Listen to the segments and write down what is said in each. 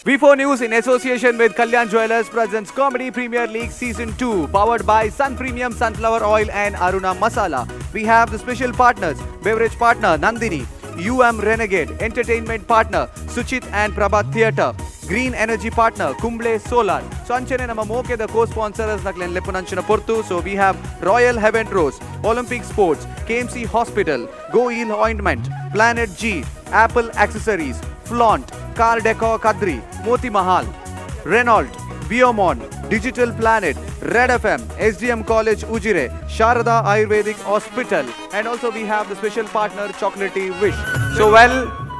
V4 News in association with Kalyan Jewellers presents Comedy Premier League Season 2, powered by Sun Premium Sunflower Oil and Aruna Masala. We have the special partners, beverage partner Nandini, UM Renegade, entertainment partner Suchit and Prabhat Theatre, green energy partner Kumble Solar. So anchene nama moke the co-sponsors naklen lepunanchina portu. So we have Royal Heaven Rose, Olympic Sports, KMC Hospital, Go Eel Ointment, Planet G, Apple Accessories, Flaunt, Car Decor Kadri, Moti Mahal, Renault, Biomon, Digital Planet, Red FM, SDM College Ujire, Sharada Ayurvedic Hospital, and also we have the special partner Chocolatey Wish. So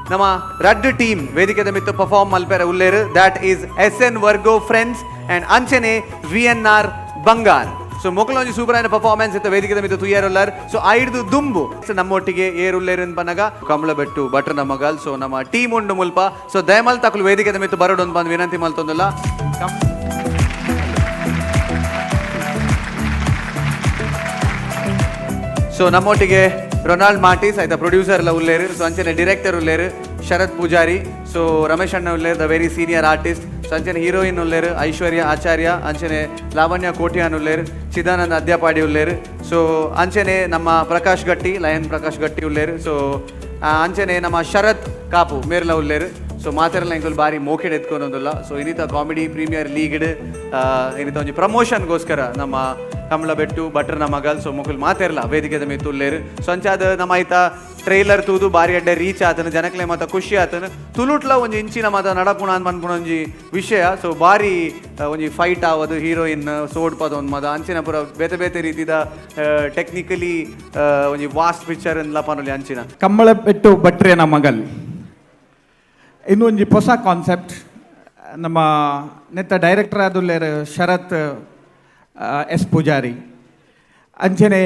nama Red team Vedikada mittu perform malpera ulleru, that is SN Virgo Friends and Anchane VNR Bangar. So ಮೊಕಲೊಂಜಿ super ಆಯ್ನ performance ಇತ್ತ ವೇದಿಕೆ ಮಿತ್ತು ತುಯ್ಯಾರುಲ್ಲಾರ್. So ಐದು ದುಂಬು ನಮ್ಮೊಟ್ಟಿಗೆ ಏರುಲ್ಲೇರನ್ ಬನ್ನಗ ಕಮಲ ಬೆಟ್ಟು ಭಟ್ರ ನಮಗಲ್. So ನಮ್ಮ ಟೀಮ್ ಉಂಡು ಮುಲ್ಪ. ಸೊ ದಯಮಲ್ ತಕಲು ವೇದಿಕೆ ಮಿತ್ತು ಬರೋಡು ಬಂದು ವಿನಂತಿ ಮಲ್ತೊಂದುಲ್ಲ. ಸೊ ನಮ್ಮೊಟ್ಟಿಗೆ ರೊನಾಲ್ಡ್ ಮಾರ್ಟಿಸ್ ಆಯ್ತಾ ಪ್ರೊಡ್ಯೂಸರ್ ಎಲ್ಲ ಉಲ್ಲೇರು. ಸೊ ಅಂಚನೆ ಡೈರೆಕ್ಟರ್ ಉಲ್ಲೇರು ಶರತ್ ಪೂಜಾರಿ. ಸೊ ರಮೇಶ್ ಅಣ್ಣ ಉಲ್ಲೇರು the very senior artist. So ಅಂಚನೆ ಹೀರೋಯಿನ್ ಉಲ್ಲೇರು ಐಶ್ವರ್ಯ ಆಚಾರ್ಯ, ಅಂಚನೆ ಲಾವಣ್ಯ ಕೋಟ್ಯಾನ್ ಉಲ್ಲೇರು, ಚಿದಾನಂದ ಅದ್ಯಾಪಾಡಿ ಉಲ್ಲೇರು. ಸೊ ಅಂಚನೆ ನಮ್ಮ ಪ್ರಕಾಶ್ ಗಟ್ಟಿ ಲಯನ್ ಪ್ರಕಾಶ್ ಗಟ್ಟಿ ಉಲ್ಲೇರು. ಸೊ ಅಂಚನೆ ನಮ್ಮ ಶರತ್ ಕಾಪು ಮೇರ್ಲ ಉಲ್ಲೇರು. ಸೊ ಮಾತೆರಲ್ಲ ಇಂಕಲ್ ಬಾರಿ ಮೋಕೆಡ್ ಎತ್ಕೊಂಡೊಂದಿಲ್ಲ. ಸೊ ಇನ್ನಿತ ಕಾಮಿಡಿ ಪ್ರೀಮಿಯರ್ ಲೀಗ್ಡ್ ಇನ್ನಿತ ಒಂಜಿ ಪ್ರಮೋಷನ್ಗೋಸ್ಕರ ನಮ್ಮ ಕಮಲ ಬೆಟ್ಟು ಭಟ್ರ ನಮಗಲ್. ಸೊ ಮುಕುಲ್ ಮಾತೆರಲ್ಲ ವೇದಿಕೆ ಮಿತ್ತು ಉಲ್ಲೇರು. ಸೊ ಅಂಚಾದ ನಮ್ಮ ಐತ ಟ್ರೈಲರ್ ತೂದು ಬಾರಿ ಅಡ್ಡೆ ರೀಚ್ ಆತನು, ಜನಕ್ಲೆ ಮತ ಖುಷಿ ಆತನು. ತುಳುಟ್ಲ ಒಂಜಿ ಇಂಚಿನ ಮತ ನಡಪುಣ ಅಂತ ಅನ್ಪುಣ ಒಂಜಿ ವಿಷಯ. ಸೊ ಬಾರಿ ಒಂಜಿ ಫೈಟ್ ಆವದು ಹೀರೋಯಿನ್ ಸೋಡ್ಪದ ಒಂದು ಮದ ಅಂಚಿನ ಪೂರ ಬೇತೆ ಬೇತೆ ರೀತಿದ ಟೆಕ್ನಿಕಲಿ ಒಂಜಿ ವಾಸ್ಟ್ ಪಿಕ್ಚರ್ ಎಲ್ಲ ಪನೊಲಿ ಅಂಚಿನ ಕಮಲ ಬೆಟ್ಟು ಭಟ್ರೆ ನಮಗಲ್ ಇನ್ನೊಂಜಿ ಹೊಸ ಕಾನ್ಸೆಪ್ಟ್. ನಮ್ಮ ನೆತ್ತ ಡೈರೆಕ್ಟರ್ ಆದುಲ್ಲೇರು ಶರತ್ ಎಸ್ ಪೂಜಾರಿ. ಅಂಚನೆ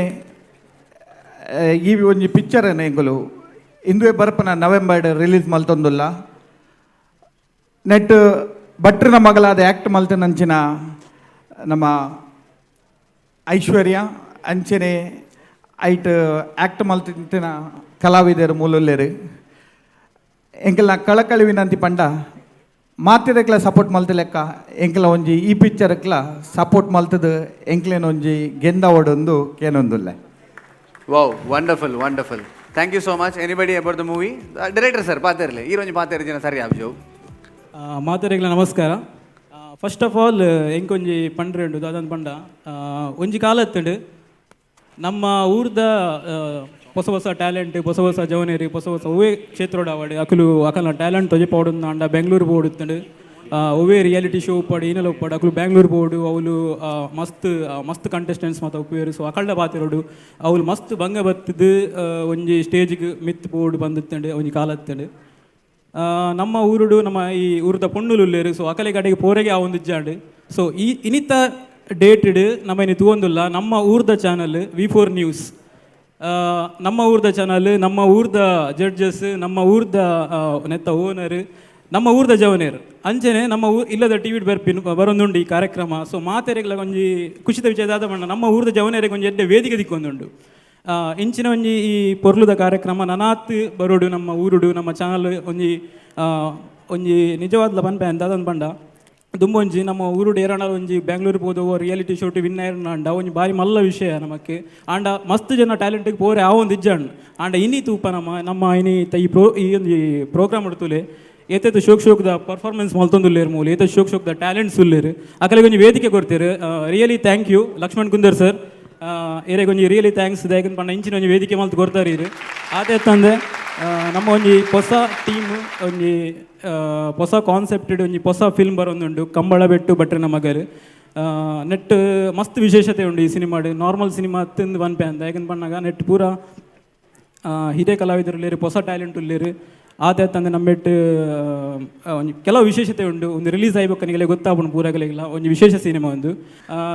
ಈ ಒಂಜಿ ಪಿಕ್ಚರ್ ಎಂಗುಲು ಇಂದುವೆ ಬರ್ಪನ ನವೆಂಬರ್ ರಿಲೀಸ್ ಮಲ್ತೊಂದುಲ್ಲ. ನೆಟ್ ಭಟ್ರನ ಮಗಳಾದ ಆ್ಯಕ್ಟ್ ಮಲ್ತನಂಚಿನ ನಮ್ಮ ಐಶ್ವರ್ಯ ಅಂಚನೆ ಐಟ್ ಆ್ಯಕ್ಟ್ ಮಲ್ತಿನ ಕಲಾವಿದರು ಮೂಲಲ್ಲೇರು. ಎಂಕಲ್ನ ಕಳಕಳಿ ವಿನಂತಿ ಪಂಡ ಮಾತಿರಕ್ಲ ಸಪೋರ್ಟ್ ಮಲ್ತ ಲೆಕ್ಕ ಎಂಕಲ ಒಂಜಿ ಈ ಪಿಕ್ಚರ್ಕ್ಲ ಸಪೋರ್ಟ್ ಮಲ್ತದು ಎಂಕ್ಲೇನ ಒಂಜಿ ಗೆಂದ ಓಡೊಂದು ಕೇನೊಂದುಲ್ಲ. Wow, wonderful wonderful. Thank you so much. Anybody about the movie? Director sir ಪಾತೆರ್ಲೆ ಈ ರೋಂಜಿ ಪಾತೆರ್ ಜನ ಸರಿ ಆಬ್ಜವು ಮಾತೆರೆಗ್ಲ ನಮಸ್ಕಾರ. ಫಸ್ಟ್ ಆಫ್ ಆಲ್ ಎಂಕೊಂಜಿ ಪಂಡ್ರೆ ಉಂಡು ದಾದಂದು ಪಂಡ ಒಂಜಿ ಕಾಲ ಎತ್ತುಂಡು ನಮ್ಮ ಊರ್ದ ಹೊಸ ಹೊಸ ಟ್ಯಾಲೆಂಟ್ ಹೊಸ ಹೊಸ ಜವನೇರಿ ಹೊಸ ಹೊಸ ಒವ್ವೇ ಕ್ಷೇತ್ರೋಡು ಆವಾಡು ಅಕಲು ಅಕಲ್ನ ಟ್ಯಾಲೆಂಟ್ ತೊಜಿ ಪೋಡುಂದು ಅಂಡ ಬೆಂಗಳೂರು ಪೋಡುತ್ತಂಡು ಒವ್ವೇ ರಿಯಾಲಿಟಿ ಶೋ ಉಪ್ಪಾಡು ಏನಲ್ಲ ಉಪ್ಪಾಡು ಅಕಲು ಬೆಂಗಳೂರು ಪೋಡು ಅವಳು ಮಸ್ತ್ ಮಸ್ತ್ ಕಂಟೆಸ್ಟೆಂಟ್ಸ್ ಮಾತ ಉಪ್ಪೇರು. ಸೊ ಅಕಲ್ಡ ಪಾತಿರೋಡು ಅವಳು ಮಸ್ತ್ ಭಂಗ ಬತ್ತದು ಒಂಜಿ ಸ್ಟೇಜ್ಗೆ ಮಿತ್ ಪೋಡು ಬಂದುತ್ತಂಡು ಒಂಜಿ ಕಾಲ ಎತ್ತಂಡು ನಮ್ಮ ಊರುಡು ನಮ್ಮ ಈ ಊರದ ಪೊಣ್ಣುಲು ಉಲ್ಲೇರು. ಸೊ ಅಕಲೆ ಕಡೆಗೆ ಪೋರೆಗೆ ಆ ಒಂದು ಇಜ್ಜಾಂಡು. ಸೊ ಈ ಇನಿತ ಡೇಟೆಡ್ ನಮ್ಮ ಇನ್ನು ತೂವೊಂದುಲ್ಲ ನಮ್ಮ ಊರ್ದ ಚಾನಲ್ V4 ನ್ಯೂಸ್. ನಮ್ಮ ಊರ್ದ ಚಾನಲ್, ನಮ್ಮ ಊರ್ದ ಜಡ್ಜಸ್, ನಮ್ಮ ಊರ್ದ ನೆತ್ತ ಓನರ್, ನಮ್ಮ ಊರ್ದ ಜವನೇರ್ ಅಂಚನೆ ನಮ್ಮ ಇಲ್ಲದ ಟಿ ವಿ ಬರೊಂದುಂಡು ಈ ಕಾರ್ಯಕ್ರಮ. ಸೊ ಮಾತೆರೆಗ್ಲ ಒಂಜಿ ಖುಷಿದ ವಿಷಯದಾದ ಬಣ್ಣ ನಮ್ಮ ಊರ್ದ ಜವನೇರಿಗೆ ಒಂಜಿ ಎಡ್ಡೆ ವೇದಿಕೆ ದಿಕ್ಕೊಂದುಂಡು. ಇಂಚಿನ ಒಂಜಿ ಈ ಪೊರ್ಲುದ ಕಾರ್ಯಕ್ರಮ ನನಾತ್ ಬರೋಡು ನಮ್ಮ ಊರುಡು ನಮ್ಮ ಚಾನಲ್ ಒಂಜಿ ನಿಜವಾದ್ಲ ಪನ್ಪೆ ಅಂತ ಅದೊಂದು ಪಂಡ ದುಂಬೊಂಜಿ ನಮ್ಮ ಊರುಡು ಏರಣ ಒಂಜಿ ಬೆಂಗಳೂರು ಹೋದ ರಿಯಾಲಿಟಿ ಶೋ ವಿನ್ ಆಂಡ ಒಂಜಿ ಬಾರಿ ಮಲ್ಲ ವಿಷಯ ನಮಕ್ಕೆ ಆಂಡ ಮಸ್ತ್ ಜನ ಟ್ಯಾಲೆಂಟಿಗೆ ಪೋರೆ ಆ ಒಂದು ಇಜ್ಜಂಡು ಆಂಡ ಇನಿ ತೂಪ ನಮ್ಮ ಇನಿತ ಈ ಒಂದು ಪ್ರೋಗ್ರಾಮ್ ಇಡ್ತುಲೆ ಏತೈತೆ ಶೋಕ್ದ ಪರ್ಫಾರ್ಮೆನ್ಸ್ ಮಲ್ತೊಂದುಲ್ಲೇರು ಮೂಲ ಏತೈತೆ ಶೋಕ್ದ ಟ್ಯಾಲೆಂಟ್ಸ್ ಉಲ್ಲೇರು ಅಕಲಿಗೆ ಒಂಜಿ ವೇದಿಕೆ ಕೊಡ್ತೀರು. Really thank you Lakshman Kundar sir. ಏರೆಗೆ ಒಂಜಿ ರಿಯಲಿ ಥ್ಯಾಂಕ್ಸ್ ದಯಕನ್ ಪಂಡ ಇಂಚಿನ ಒಂಜಿ ವೇದಿಕೆ ಮಲ್ತು ಕೊಡ್ತಾರೆ ಇರು ಆತಂದೆ ನಮ್ಮ ಒಂಜಿ ಹೊಸ ಟೀಮ್ ಒಂಜಿ ಹೊಸ ಕಾನ್ಸೆಪ್ಟೆಡ್ ಒಂಜಿ ಹೊಸ ಫಿಲ್ಮ್ ಬರೋದುಂಡು ಕಂಬಳ ಬೆಟ್ಟು ಭಟ್ರೆ ನಮಗಲ್. ನೆಟ್ ಮಸ್ತ್ ವಿಶೇಷತೆ ಉಂಡು ಈ ಸಿನಿಮಾಡು. ನಾರ್ಮಲ್ ಸಿನಿಮಾ ತಿಂದು ಬನ್ಪೆ ಅಂತ ಯಾಕಂತ ಪಣ್ಣಾಗ ನೆಟ್ ಪೂರ ಹಿರಿಯ ಕಲಾವಿದರು ಉಲ್ಲೇರು ಹೊಸ ಟ್ಯಾಲೆಂಟ್ ಉಲ್ಲೇರು ಆತಂದೆ ನಮ್ಮೆಟ್ಟು ಒಂಜಿ ಕೆಲವು ವಿಶೇಷತೆ ಉಂಡು. ಒಂದು ರಿಲೀಸ್ ಆಯ್ಬೇಕನಿಗೆಲ್ಲ ಗೊತ್ತಾಗ್ಬೋದು ಪೂರಗಲಿಲ್ಲ ಒಂಜಿ ವಿಶೇಷ ಸಿನಿಮಾ ಒಂದು.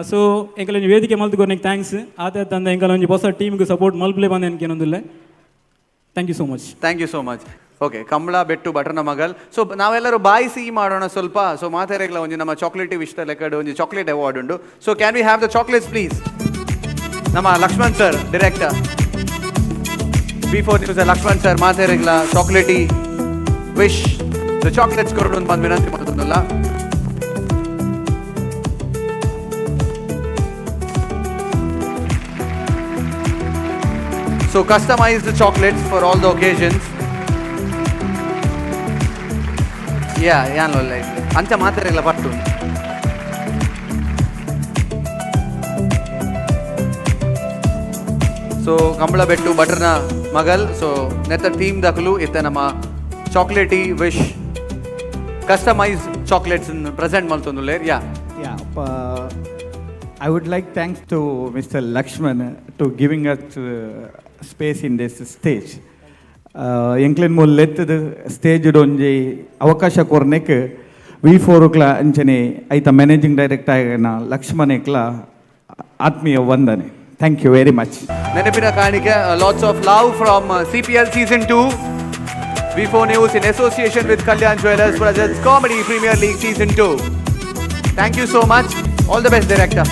ಸೊ ಎಂಕಲ ಒಂಜಿ ವೇದಿಕೆ ಮಲ್ತುಕೊನೆಗೆ ಥ್ಯಾಂಕ್ಸ್ ಆತಂದೆ ಎಂಕಲ ಒಂಜಿ ಹೊಸ ಟೀಮ್ಗೆ ಸಪೋರ್ಟ್ ಮಲ್ಪಲೆ ಬಂದೆ ಅನ್ಕೇನೊಂದಿಲ್ಲ. Thank you so much. Thank you so much. Okay, Kamala ಬೆಟ್ಟು ಭಟ್ರನ ಮಗಲ್. ಸೊ ನಾವೆಲ್ಲರೂ ಬಾಯಿ ಸಿಹಿ ಮಾಡೋಣ ಸ್ವಲ್ಪ. ಸೊ ಮಾತೆರೆಗ್ಲ ಒಂಜಿ ನಮ್ಮ ಚಾಕ್ಲೇಟ್ ಇಷ್ಟ ಲೆಕ್ಕಡು ಒಂಜಿ ಚಾಕ್ಲೇಟ್ ಅವಾರ್ಡ್ ಉಂಡು. So can we have the chocolates please? ನಮ್ಮ Lakshman sir director. Before news, Lakshman sir ಮಾತಾಡಿಲ್ಲ ಚಾಕ್ಲೇಟಿ ವಿಶ್ ದ ಚಾಕ್ಲೇಟ್ಸ್ ಕೊರಡು ಅಂತ ಬಂದು ವಿನಂತಿ ಮಾಡ್ತದಲ್ಲ. So customize the chocolates for all the occasions. Yeah, ಅಂಚ ಮಾತಾಡಿಲ್ಲ ಪಟ್ಟು. ಸೊ ಕಂಬಳ ಬೆಟ್ಟು ಬಟರ್ನ ಮಗಲ್ ಸೊ ನೆತ್ತ ಥೀಮ್ ದಕಲು ಇತ್ತ ನಮ್ಮ chocolaty wish customise chocolates present ಮಾಡ್ತಂದು ಯಾ I would like thanks to Mr. Lakshman to giving us space in this stage. ಎಂಕ್ಲೆನ್ ಮೂಲ ಎತ್ತದ ಸ್ಟೇಜ್ ಒಂಜಿ ಅವಕಾಶ ಕೊರ್ನೆಕ್ V4 ಅಂಚನೆ ಐತ ಮ್ಯಾನೇಜಿಂಗ್ ಡೈರೆಕ್ಟರ್ ಆಗಿನ ಲಕ್ಷ್ಮಣ್ ಎಕ್ಲ ಆತ್ಮೀಯ ವಂದನೆ. Thank you very much. ನೆನಪಿನ ಕಾಣಿಕೆ lots of love from CPL Season 2. V4 News in association with Kalyan Jewellers presents Comedy Premier League Season 2. Thank you so much. All the best, director.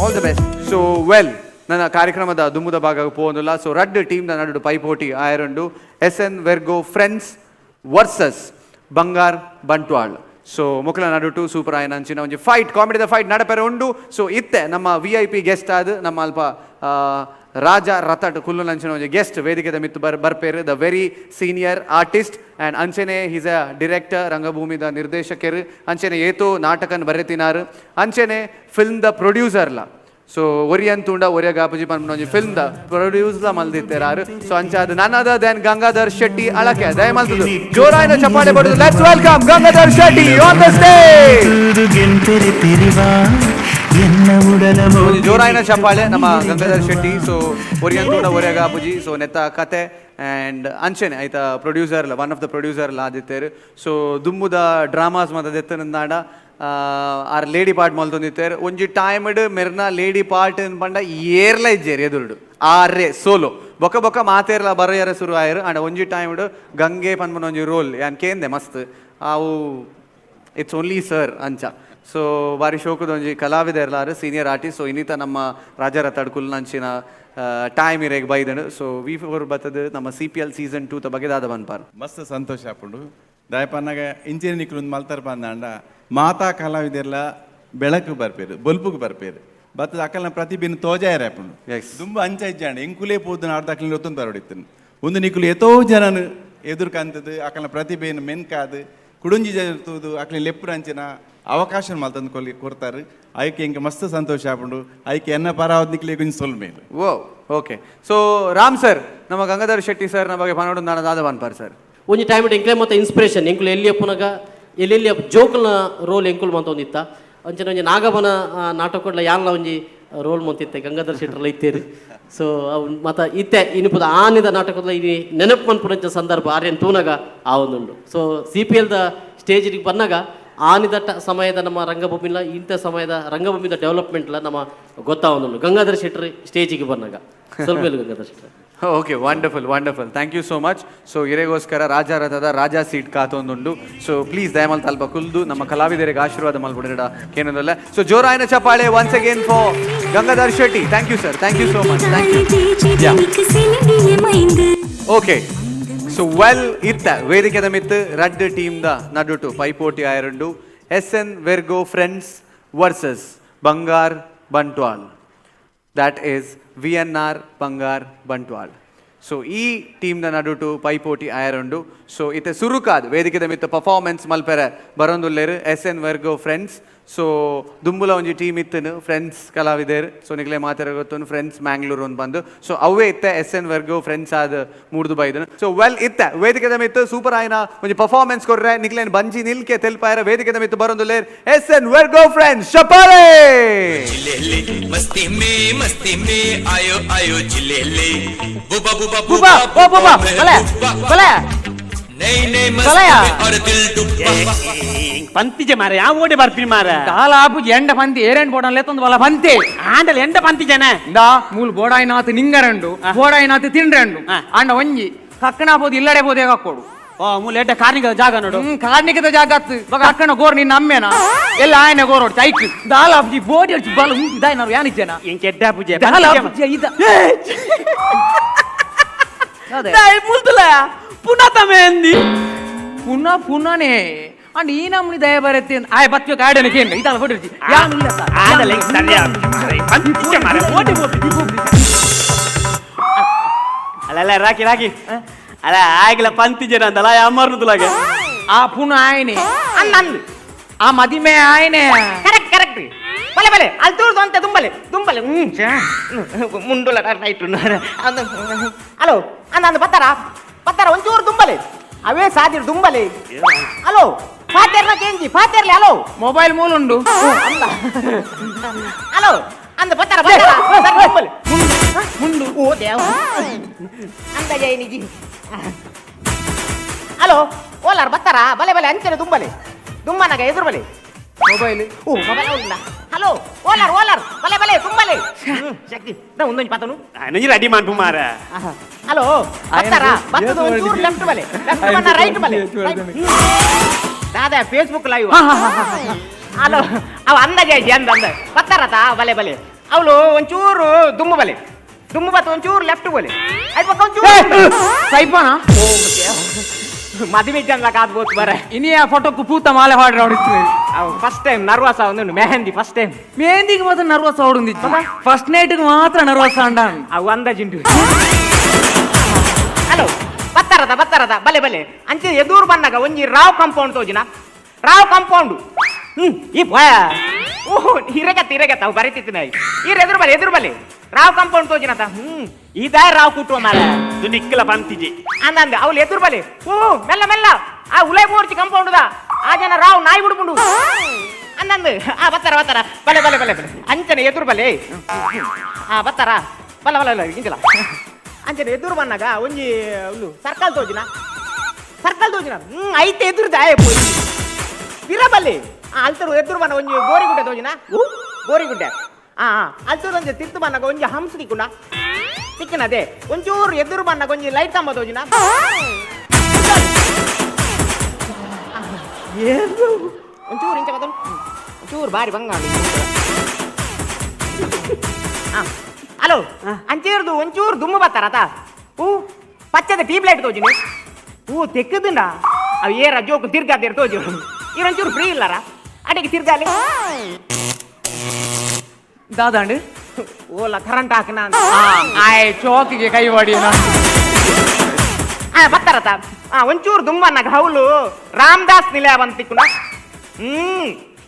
All the best. So, well, ನನ್ನ ಕಾರ್ಯಕ್ರಮದ ದುಮ್ಮುದ ಭಾಗಕ್ಕೆ ಹೋಗೋದಿಲ್ಲ. So ರಡ್ ಟೀಮ್ನ ನಡು ಪೈಪೋಟಿ ಆಯರಂಡು SN Vergo Friends versus Bangar Bantwal. So ಮುಕ್ಲ ನಡುಟು super ಆಯನ ಅಂಚಿನ ಒಂಜಿ ಫೈಟ್ ಕಾಮಿಡಿದ ಫೈಟ್ ನಡಪೆರ ಉಂಡು. ಸೊ ಇತ್ತೆ ನಮ್ಮ VIP ಗೆಸ್ಟ್ ಆದ ನಮ್ಮ ಅಲ್ಪ ರಾಜ ರತಟ್ ಕುಲ್ಲು ನಂಚಿನ ಒಂಜಿ ಗೆಸ್ಟ್ ವೇದಿಕೆದ ಮಿತ್ತು ಬರ್ಪೇರು the very senior artist and ಅಂಚನೆ ಈಸ್ ಅ ಡಿರೆಕ್ಟರ್ ರಂಗಭೂಮಿದ ನಿರ್ದೇಶಕರು ಅಂಚನೆ ಏತೋ ನಾಟಕನ್ ಬರೆತಿನಾರು ಅಂಚನೆ ಫಿಲ್ಮ್ ದ ಪ್ರೊಡ್ಯೂಸರ್ಲ. ಸೊ ಒರಿಯಂತುಂಡ ಒರಿಯಗಾಪುಜಿ ಪನ್ಪುನ ಫಿಲ್ಮ್ ದ ಪ್ರೊಡ್ಯೂಸ್ ಮಲ್ದಿತ್ತೇರಾರು. ಸೊ ಅಂಚಾದ ನನ್ನದ ದೆನ್ ಗಂಗಾಧರ್ ಶೆಟ್ಟಿ ಅಳಕೆ ದಯ ಮಲ್ತದು ಜೋರಾಯಿನ ಚಪ್ಪಾಳೆ ಬಡುದು. Let's welcome Gangadhar Shetty on the stage. ಜೋರಾಯಿನ ಚಪ್ಪಾಳೆ ನಮ್ಮ ಗಂಗಾಧರ್ ಶೆಟ್ಟಿ. ಸೊ ಒರಿಯಂತುಂಡ ಒರಿಯಗಾಪುಜಿ ಸೊ ನೆತ್ತ ಕತೆ ಆ್ಯಂಡ್ ಅಂಚನೆ ಆಯ್ತಾ producer one of the producer ಆದಿತ್ತೇರು. ಸೊ ದುಮ್ಮುದ ಡ್ರಾಮಾಸ್ ಮತ ದೆತ್ತನಿಂದಾಂಡ ಆರ್ ಲೇಡಿ ಪಾರ್ಟ್ ಮಲ್ತೊಂದಿತ್ತೇರು. ಒಂಜಿ ಟೈಮ್ಡ್ ಮೆರ್ನ ಲೇಡಿ ಪಾರ್ಟ್ ಪಂಡ ಏರ್ಲ ಇಜ್ಜೇರು ಎದುರುಡು ಆರ್ರೆ ಸೋಲೋ ಬೊಕ್ಕ ಬೊಕ್ಕ ಮಾತೇರ್ಲ ಬರೆಯರ ಶುರು ಆಯರು ಅಂಡ್ ಒಂಜಿ ಟೈಮ್ಡ್ ಗಂಗೆ ಪನ್ಪನ ಒಂಜಿ ರೋಲ್ ಯಾನ್ ಕೇಂದೆ ಮಸ್ತ್ ಅವು ಇಟ್ಸ್ ಓನ್ಲಿ ಸರ್ ಅಂಚ. ಸೊ ಬಾರಿ ಶೋಕದ ಒಂಜಿ ಕಲಾವಿದ ಇರ್ಲಾರು ಸೀನಿಯರ್ ಆರ್ಟಿಸ್ಟ್. ಸೊ ಇನ್ನಿತ ನಮ್ಮ ರಾಜರಥಡ್ ಕುಲ್ನಂಚಿನ ಟೈಮ್ ಇರೇಗೆ ಬೈದನು. ಸೊ V4 ಬತ್ತದ ನಮ್ಮ CPL Season 2 ತ ಬಗ್ಗೆ ದಾದ ಬನ್ಪಾರು ಮಸ್ತ್ ಸಂತೋಷ ಆಪುಂಡು ದಯಪನ್ನಾಗ ಇಂಚಿನ ನಿಕ್ಲು ಮಲ್ತಾರ ಪಂದಾಂಡ ಮಾತಾ ಕಲಾವಿದೆರ್ಲ ಬೆಳಕು ಬರ್ಪೇರು ಬೊಲ್ಪುಗೆ ಬರ್ಪೇರು ಬತ್ತದ ಅಕ್ಕಲ್ನ ಪ್ರತಿಭೆನ ತೋಜಾಯರ ಆಪುಂಡು ತುಂಬ ಅಂಚ ಇಜ್ಜಾಂಡ ಎಂಕುಲೇ ಪೋದು ಅರ್ಧ ಅಕ್ಕಲಿನ ಒತ್ತೊಂದು ಬರೋಡಿತ್ತನು ಒಂದು ನಿಕ್ಲು ಎತೋ ಜನನು ಎದುರು ಕಂತದ್ದು ಅಕ್ಕಲ್ನ ಪ್ರತಿಭೆಯನ್ನು ಮೆನ್ಕಾದು ಕುಡುಂಜಿ ಜರ್ತುದು ಅಕ್ಕಲಿನ ಲೆಪ್ಪುರ ಅಂಚಿನ ಅವಕಾಶ ಮಲ್ತಂದು ಕೊಡ್ತಾರೆ. ಐಕೆ ಇಂಕ ಮಸ್ತ್ ಸಂತೋಷ ಆಪುಂಡು ಐಕೆ ಎನ್ನ ಪರಾವದ್ ನಿಕ್ಲೆ ಗುಂಜಿ ಸೊಲ್ ಮೇಲೆ ಓ ಓಕೆ. ಸೊ ರಾಮ್ ಸರ್ ನಮ್ಮ ಗಂಗಾಧರ್ ಶೆಟ್ಟಿ ಸರ್ನ ಬಗ್ಗೆ ಪನೋಡು ನಾನು ದಾದ ಬನ್ಪಾರು ಸರ್. ಒಂಜಿ ಟೈಮ್ ಎಂಕ್ಲೆ ಮತ್ತೆ ಇನ್ಸ್ಪಿರೇಷನ್ ಎಂಕುಲು ಎಲ್ಲಿ ಅಪ್ಪನಾಗ ಎಲ್ಲೆಲ್ಲಿ ಜೋಕುಲ್ನ ರೋಲ್ ಎಂಕುಲು ಮಂತ ಒಂದಿತ್ತ ಅಂಚನೆ ಒಂಜಿ ನಾಗಬನ ನಾಟಕಡ್ಲ ಯಾನ್ಲ ಒಂಜಿ ರೋಲ್ ಮಂತಿತ್ತೆ ಗಂಗಾಧರ್ ಶೆಟ್ಟರ್ಲ ಇತ್ತೇರು. ಸೊ ಅವು ಮತ್ತು ಇತ್ತೆ ಇನಿಪುದ ಆನಿದ ನಾಟಕದ ಇದು ನೆನಪು ಮನ್ಪುರಂಚ ಸಂದರ್ಭ ಆರ್ಯನ್ ತೂನಾಗ ಆ ಒಂದುಂಡು. ಸೊ CPL ದ ಸ್ಟೇಜಿಗೆ ಬಂದಾಗ ಆನಿದ ಸಮಯದ ನಮ್ಮ ರಂಗಭೂಮಿಲ ಇಂಥ ಸಮಯದ ರಂಗಭೂಮಿದ ಡೆವಲಪ್ಮೆಂಟ್ಲ ನಮ್ಮ ಗೊತ್ತಾವೊಂದುಂಡು ಗಂಗಾಧರ್ ಶೆಟ್ಟರ್ ಸ್ಟೇಜಿಗೆ ಬಂದಾಗ ಸ್ವಲ್ಪ Gangadhar Shettar. Okay wonderful wonderful thank you so much. So ಇರೆಗೋಸ್ಕರ ರಾಜರಥದ ರಾಜಾ ಸೀಟ್ ಕಾತೊಂದುಂಡು. ಸೊ ಪ್ಲೀಸ್ ದಯಮಲ್ ತಲ್ಪ ಕುಲ್ದು ನಮ್ಮ ಕಲಾವಿದರಿಗೆ ಆಶೀರ್ವಾದ ಮಲ್ಬಿಡಿಡ ಕೇನಲ್ಲ. ಸೊ ಜೋರಾಯಿನ ಚಪ್ಪಾಳೆ once again for Gangadhar Shetty. Thank you sir thank you so much thank you. Okay so well ಇತ್ತ ವೇದಿಕೆದ ಮಿತ್ತು ರಡ್ ಟೀಮ್ದ ನಡುಟು ಪೈಪೋಟಿ ಆಯರುಂಡು SN Vergo Friends versus Bangar Bantwal. That is VNR Bangar Bantwal. So ಈ ಟೀಮ್ನ ನಡುಟು ಪೈಪೋಟಿ ಆಯರುಂಡು. ಸೊ ಇತ್ತೆ ಸುರುಕಾದ್ ವೇದಿಕೆದ ಮಿತ್ತು ಪರ್ಫಾರ್ಮೆನ್ಸ್ ಮಲ್ಪೆರೆ ಬರೋಂದುಲ್ಲೇರು SN Vergo Friends. ಸೊ ದುಂಬುಲ ಒಂಜಿ ಟೀಮ್ ಇತ್ತನು ಫ್ರೆಂಡ್ಸ್ ಕಲಾವಿದೇರು. ಸೊ ನಿಕ್ಲೆ ಮಾತಾಡ ಗೊತ್ತು ಫ್ರೆಂಡ್ಸ್ ಮ್ಯಾಂಗ್ಳೂರು ಅಂತ ಬಂದು. ಸೊ ಅವೇ ಇತ್ತೆ SN Vergo Friends ಆದ ಮೂಡ್ದು ಬೈದನು. ಸೊ ವೆಲ್ ಇತ್ತೆ ವೇದಿಕೆದ ಮಿತ್ತು ಸೂಪರ್ ಆಯ್ನ ಒಂಜಿ ಪರ್ಫಾರ್ಮೆನ್ಸ್ ಕೊಡ್ರೆ ನಿಕ್ಲೇನ್ ಬಂಜಿ ನಿಲ್ಕೆ ತೆಲ್ಪಾಯರ ವೇದಿಕೆದ ಮಿತ್ತು ಬರೋಂದುಲ್ಲೇರು SN Vergo Friends. ಚಪ್ಪಾಳೆ. मस्ती में आयो आयो जिलेले बुबा बुबा बुबा ओ बुबा भले नई नई मस्ती में और दिल डुबा पंतिजे मारे या ओडे बर्पी मारे दालापु ಎಂಡ ಪಂತಿ ಏರೆಂಡ್ ಬೋಡನ್ ಲೆತ್ತೊಂದು ವಲ ಪಂತಿ ಆಂಡಲ್ ಎಂಡ ಪಂತಿ ಜನ ಇಂದ ಮೂಲ ಬೋಡಾಯಿನಾತ್ ನಿಂಗರಂಡು ಬೋಡಾಯಿನಾತ್ ತಿಂಡ್ರಂಡು ಆಂಡ ಒಂಜಿ ಕಕ್ಕನ ಬೋದು ಇಲ್ಲಡೆ ಬೋದು ಹೇಗಕ್ಕೋಡು ಓ ಮೂಲ ಎಡ್ಡ ಕಾರ್ನಿಕದ ಜಾಗ ನೋಡು ಕಾರ್ನಿಕದ ಜಾಗ ಅತ್ತು ಕಕ್ಕನ ಗೋರ್ ನಿನ್ನ ಅಮ್ಮೆನ ಎಲ್ಲ ಆಯನ ಗೋರೋಡ್ ಚೈಕ್ ದಾಲಾಪುಜಿ ಬೋಡಿ ಹಚ್ಚಿ ಬಲ ಉಂಟು ದಾಯನರು ಯಾನಿದ್ದೇನ ಇಂಕೆಡ್ಡ ಪೂಜೆ ದಾಲಾಪುಜಿ ಇದ అదే. ಮುಲ್ತುಲ ಪುನಃ ತಮೇಂದಿ ಪುನಃ ಪುನಃನೇ ಅಂಡ್ ಈ ನಮ್ನಿ ದಯ ಬರತ್ತೆ ಆಯ್ ಬತ್ವೆ ಕಾಡನಕ್ಕೆ ಏನು ಇದಲ್ಲ ಹೊಡಿರ್ತಿ ಯಾನಿಲ್ಲ ಸರ್ ಆದಲ್ಲ ಸರಿಯಾ ಪಂಚ ಮಾರೆ ಓಡಿ ಅಲ್ಲ ರಾಕಿ ರಾಕಿ ಅಲ್ಲ ಆಗ್ಲ ಪಂತಿಜನ ಅಂತಲ್ಲ ಅಮರ್ನದುಲಾಗೆ ಆ ಪುನಃ ఆయనే ಅನ್ನಂದು ಆ ಮದಿಮೆ ఆయనే ಕರೆಕ್ಟ್ ಕರೆಕ್ಟ್ ಬಲೆ ಬಲೆ ಅಲ್ಲಿ ತೂರ್ದು ಅಂತ ದುಂಬಲೆ ದುಂಬಲೆ ಮುಂಡುಲ ರೈಟ್ ಹಲೋ ಅಂದ ಬತ್ತಾರ ಒಂಚೂರು ದುಂಬಲೆ ಅವೇ ಸಾದಿರು ದುಂಬಲೆ ಹಲೋ ಫಾತೆರ್ನ ಕೇಂಜಿ ಫಾತೆರ್ಲಿ ಹಲೋ ಮೊಬೈಲ್ ಮೂಲುಂಡು ಹಲೋ ಅಂದ ಬತ್ತಾರ ದುಂಬಲೆ ಮುಂಡು ಓ ದೇವ ಅಂದ ಜೈನಿಜಿ ಹಲೋ ಓಲಾರ್ ಬತ್ತಾರ ಬಲೆ ಬಲೆ ಅಂಚನೆ ದುಂಬಲೆ ದುಮ್ಮನಾಗ ಎದುರು ಬಲೆ ಮೊಬೈಲ್ ಓ ಮೊಬೈಲ್ ಇಲ್ಲ ಹಲೋ ಓಲಾರ್ ಓಲಾರ್ ಬಲೆ ಬಲೆ ತುಂಬಲೆ ಶಕ್ತಿ ನಾ ಒಂದೊಂದು ಪಾತನು ನನಗೆ ರೆಡಿ ಮಾಡ್ಬು ಮಾರ ಹಲೋ ಬತ್ತಾರ ಬತ್ತದು ಒಂಚೂರು ಲೆಫ್ಟ್ ಬಲೆ ಲೆಫ್ಟ್ ಬನ್ನ ರೈಟ್ ಬಲೆ ದಾದಾ ಫೇಸ್ಬುಕ್ ಲೈವ್ ಹಲೋ ಅವ ಅಂದಾಜೆ ಅಂದ ಬತ್ತಾರತ ಬಲೆ ಬಲೆ ಅವಳು ಒಂಚೂರು ದುಮ್ಮು ಬಲೆ ದುಮ್ಮು ಬತ್ತ ಒಂಚೂರು ಲೆಫ್ಟ್ ಬಲೆ ಆಯ್ತು ಪಕ್ಕ ಒಂಚೂರು ಸೈಪಾನ ಮದುವೆ ಜನ ಕಾದ್ಬೋದು ಬರ ಇನಿ ಆ ಫೋಟೋಕ್ಕೂ ಪೂತ ಮಾಲೆ ಹಾಡ್ರ ಹೊಡಿತೀವಿ ಫಸ್ಟ್ ಟೈಮ್ ನರ್ವಸ್ ಒಂದು ಮೆಹಂದಿ ಫಸ್ಟ್ ಟೈಮ್ ಮೆಹಂದಿಗೆ ಮಾತ್ರ ನರ್ವಸ್ ಹೊಡಿಂದಿತ್ತು ಫಸ್ಟ್ ನೈಟ್ಗೆ ಮಾತ್ರ ನರ್ವಸ್ ಅಂಡ ಅವು ಅಂದಾಜಿಂಟು ಹಲೋ ಬತ್ತಾರದ ಬಲೆ ಬಲೆ ಅಂಚೆ ಎದುರು ಬಂದಾಗ ಒಂಜಿ ರಾವ್ ಕಾಂಪೌಂಡ್ ತೋಜಿನ ರಾವ್ ಕಾಂಪೌಂಡ್ ಈ ಭಯ ಓಹೋ ಹಿರಗತ್ತ ಅವು ಬರೀತಿತ್ತಿನ ಎದುರು ಬಲೆ ರಾವ್ ಕಾಂಪೌಂಡ್ ತೋಜಿನತ ಇದೇ ರಾವ್ ಕುಟ್ಟುವ ಮಾರ ನಿಕ್ಕಲ ಬಂತಿಜಿ ಅಂದಂದೆ ಅವ್ಳು ಎದುರು ಬಲೆ ಮೆಲ್ಲ ಮೆಲ್ಲ ಆ ಉಲೈ ಮೂರ್ತಿ ಕಾಂಪೌಂಡ್ ಆ ಜನ ರಾವ್ ನಾಯಿ ಬಿಡ್ಕೊಂಡು ಅಂದಂದು ಬತ್ತಾರ ಬಲೆ ಬಲೆ ಬಲೆ ಬಲೆ ಅಂಚನೆ ಎದುರು ಬಲೆ ಬತ್ತಾರ ಬಲ್ಲ ಇಂಚಿಲ್ಲ ಅಂಚನೆ ಎದುರು ಬನ್ನಾಗ ಒಂಜಿ ಸರ್ಕಲ್ ತೋಜಿನ ಐತೆ ಎದುರು ದಾಯ ಪೋಯಿ ಇರಬಲ್ಲಿ ಅಲ್ತರು ಎದುರು ಬನ್ನ ಒಂಜಿ ಗೋರಿಗುಡ್ಡೆ ತೋಜಿನ ಗೋರಿಗುಡ್ಡೆ ಅಲ್ತರು ಒಂಜಿ ತಿರ್ತು ಬನ್ನಾಗ ಒಂಜಿ ಹಂಸ ತಿಕ್ಕುಂಡ ತಿಕ್ಕಿನದೆ ಒಂಚೂರು ಎದುರು ಬನ್ನಾಗ ಒಂಜಿ ಲೈಟ್ ಕಂಬ ತೋಜಿನ ಒಂಚೂರು ಇಂಚ ಬದಲು ಒಂಚೂರು ಬಾರಿ ಬಂಗಾಳಿ ಹಲೋ ಅಂಚೇರ್ದು ಒಂಚೂರು ದುಮ್ಮು ಬತ್ತಾರತ ಪಚ್ಚದ ಟ್ಯೂಬ್ ಲೈಟ್ ತೋಜಿನಿ ತೆಕ್ಕದಿಂಡ ಅವು ಏರ ಜೋಕು ತಿರ್ಗಾದೇರು ತೋಜಿ ಇರೊಂಚೂರು ಫ್ರೀ ಇಲ್ಲಾರ ಅಡಿಗೆ ತಿರ್ಗಾಲಿ ದಾದಾಂಡು ಓಲ ಕರೆಂಟ್ ಹಾಕನ ಆಯ್ ಚೋಕಿಗೆ ಕೈ ಹೊಡಿ ಬತ್ತಾರತ ಒಂಚೂರು ದುಮ್ಮನ್ನಾಗ ಹೌಲು ರಾಮದಾಸ್ ನಿಲಯ ಬಂತಿಕ್ಕುನ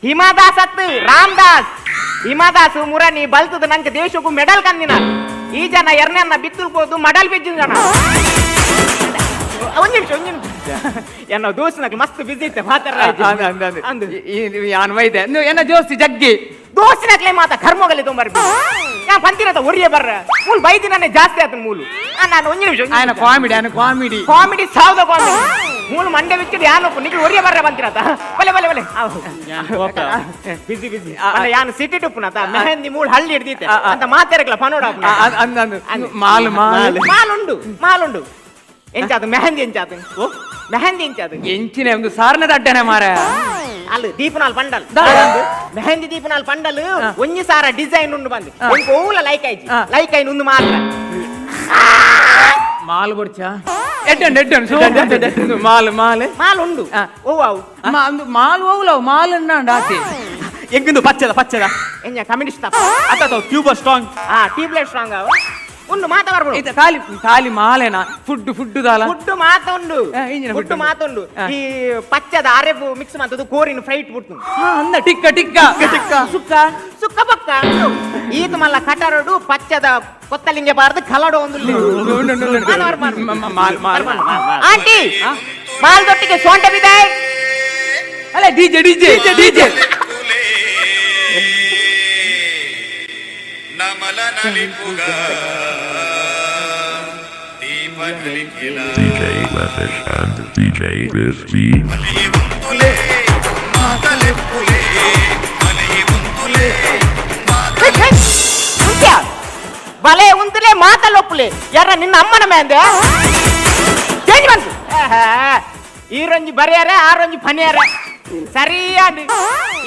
ಹಿಮದಾಸ್ ಅತ್ತು ರಾಮದಾಸ್ ಹಿಮದಾಸ್ ಮುರನಿ ಬಲ್ತದ ನಂಗೆ ದೇಶಕ್ಕೂ ಮೆಡಲ್ ಕಂದಿನ ಈ ಜನ ಎರಡನೇ ಬಿತ್ತುಲ್ಕೋದು ಮಡಲ್ ಬಿದ್ದಿನ ಜನ ಒಂದ್ ನಿಮಿಷ ಏನೋ ದೋಸ್ತಿನಾಗ ಮಸ್ತ್ ಬಿಸಿ ಇತ್ತೆ ಅನ್ವೈದೆ ಏನ ಜೋಸ್ತಿ ಜಗ್ಗಿ ದೋಸ್ತಿನಾಗ್ಲೇ ಮಾತಾ ಕರ್ಮೋಗಲ್ಲಿ ತೊಂಬರ್ಬಿ ನಾ ಬಂತಿರತ್ತ ಒರಿಯ ಬರ್ರ ಮೂಲ್ ಬೈದಿನೇ ಜಾಸ್ತಿ ಆತ ಮೂಲು ನಾನು ಒಂದ್ ನಿಮಿಷ ಕಾಮಿಡಿ ಸಾವ್ದ ಕಾಮಿಡಿ ಮೂಲು ಮಂಡೆ ಬಿಚ್ಚಿದ್ದು ಯಾನಪ್ಪ ನಿಖಿಲ್ ಒರಿಯ ಬರ್ರ ಬಂತಿರತ್ತ ಬಲೆ ಬಲೆ ಬಲೆ ಬಿಸಿ ಯಾನು ಸಿಟಿ ಟುಪ್ಪುನತ ಮೆಹಂದಿ ಮೂಳು ಹಳ್ಳಿ ಹಿಡ್ದಿತ್ತೆ ಅಂತ ಮಾತಾಡಕ್ಲ ಪನೋಡ ಮಾಲುಂಡು ಎಂಚಾತು ಮೆಹಂದಿ ಎಂಚಾತು ಮೆಹಂದಿ ಎಂಚಾತು ಎಂಚಿನ ಒಂದು ಸಾರನೆ ದಡ್ಡನೆ ಮಾರ ಅಲ್ಲಿ ದೀಪನಾಲ್ ಪಂಡಲ್ ಮೆಹಂದಿ ದೀಪನಾಲ್ ಪಂಡಲ್ ಒಂಜಿ ಸಾರ ಡಿಸೈನ್ ಉಂಡು ಬಂದು ಓಲ ಲೈಕ್ ಐನ್ ಒಂದು ಮಾತ್ರ ಮಾಲ್ ಕೊಡ್ಚ ಮಾಲ್ ಉಂಡು ಮಾಲ್ ಹೋಗ್ಲವ್ ಮಾಲ್ ಆಸೆ ಎಂಗಿಂದು ಪಚ್ಚದ ಎಂಜ communist tube strong tube light strong ಉಂಡು ಮಾತಾಡ್ಬೋದು ಖಾಲಿ ಮಾಲೆನಾ ಫುಡ್ ದಾಲ ಫುಡ್ ಮಾತುಂಡು ಈ ಪಚ್ಚದ ಅರೆಬು ಮಿಕ್ಸ್ ಮಾಡ್ತದ್ದು ಕೋರಿನ ಫ್ರೈಟ್ ಬಿಟ್ಟು ಅಂದ ಟಿಕ್ಕ ಸುಕ್ಕ ಪಕ್ಕ ಈತ ಮಲ್ಲ ಕಟರಡು ಪಚ್ಚದ ಕೊತ್ತಲಿಂಗೆ ಬಾರ್ದು ಕಲಡು ಒಂದು ಆಂಟಿ ಮಾಲ್ ದೊಟ್ಟಿಗೆ ಸೊಂಟೆ ಬಿದೆ ಅಲ್ಲ ಡಿಜೆ ನಮಲ ನಲಿಪುಗ ದೀಪ ನಲಿಕಿಲ DJ Lefish and DJ Crispy. ಮಲಿಗೆ ಮುಂತುಲೆ ಮಾತಲೆಪ್ಪುಲೆ ಮಲಿಗೆ ಮುಂತುಲೆ ಬಲೆ ಉಂತಲೇ ಮಾತಲ್ಲೊಪ್ಪುಲೆ ಯಾರ ನಿನ್ನ ಅಮ್ಮನ ಮೇಂದೆ ಚೇಂಜ್ ಬಂತು ಈ ರಂಜಿ ಬರೆಯಾರೆ ಆ ರಂಜಿ ಫನಿಯಾರೆ ಸರಿಯಾಗಿ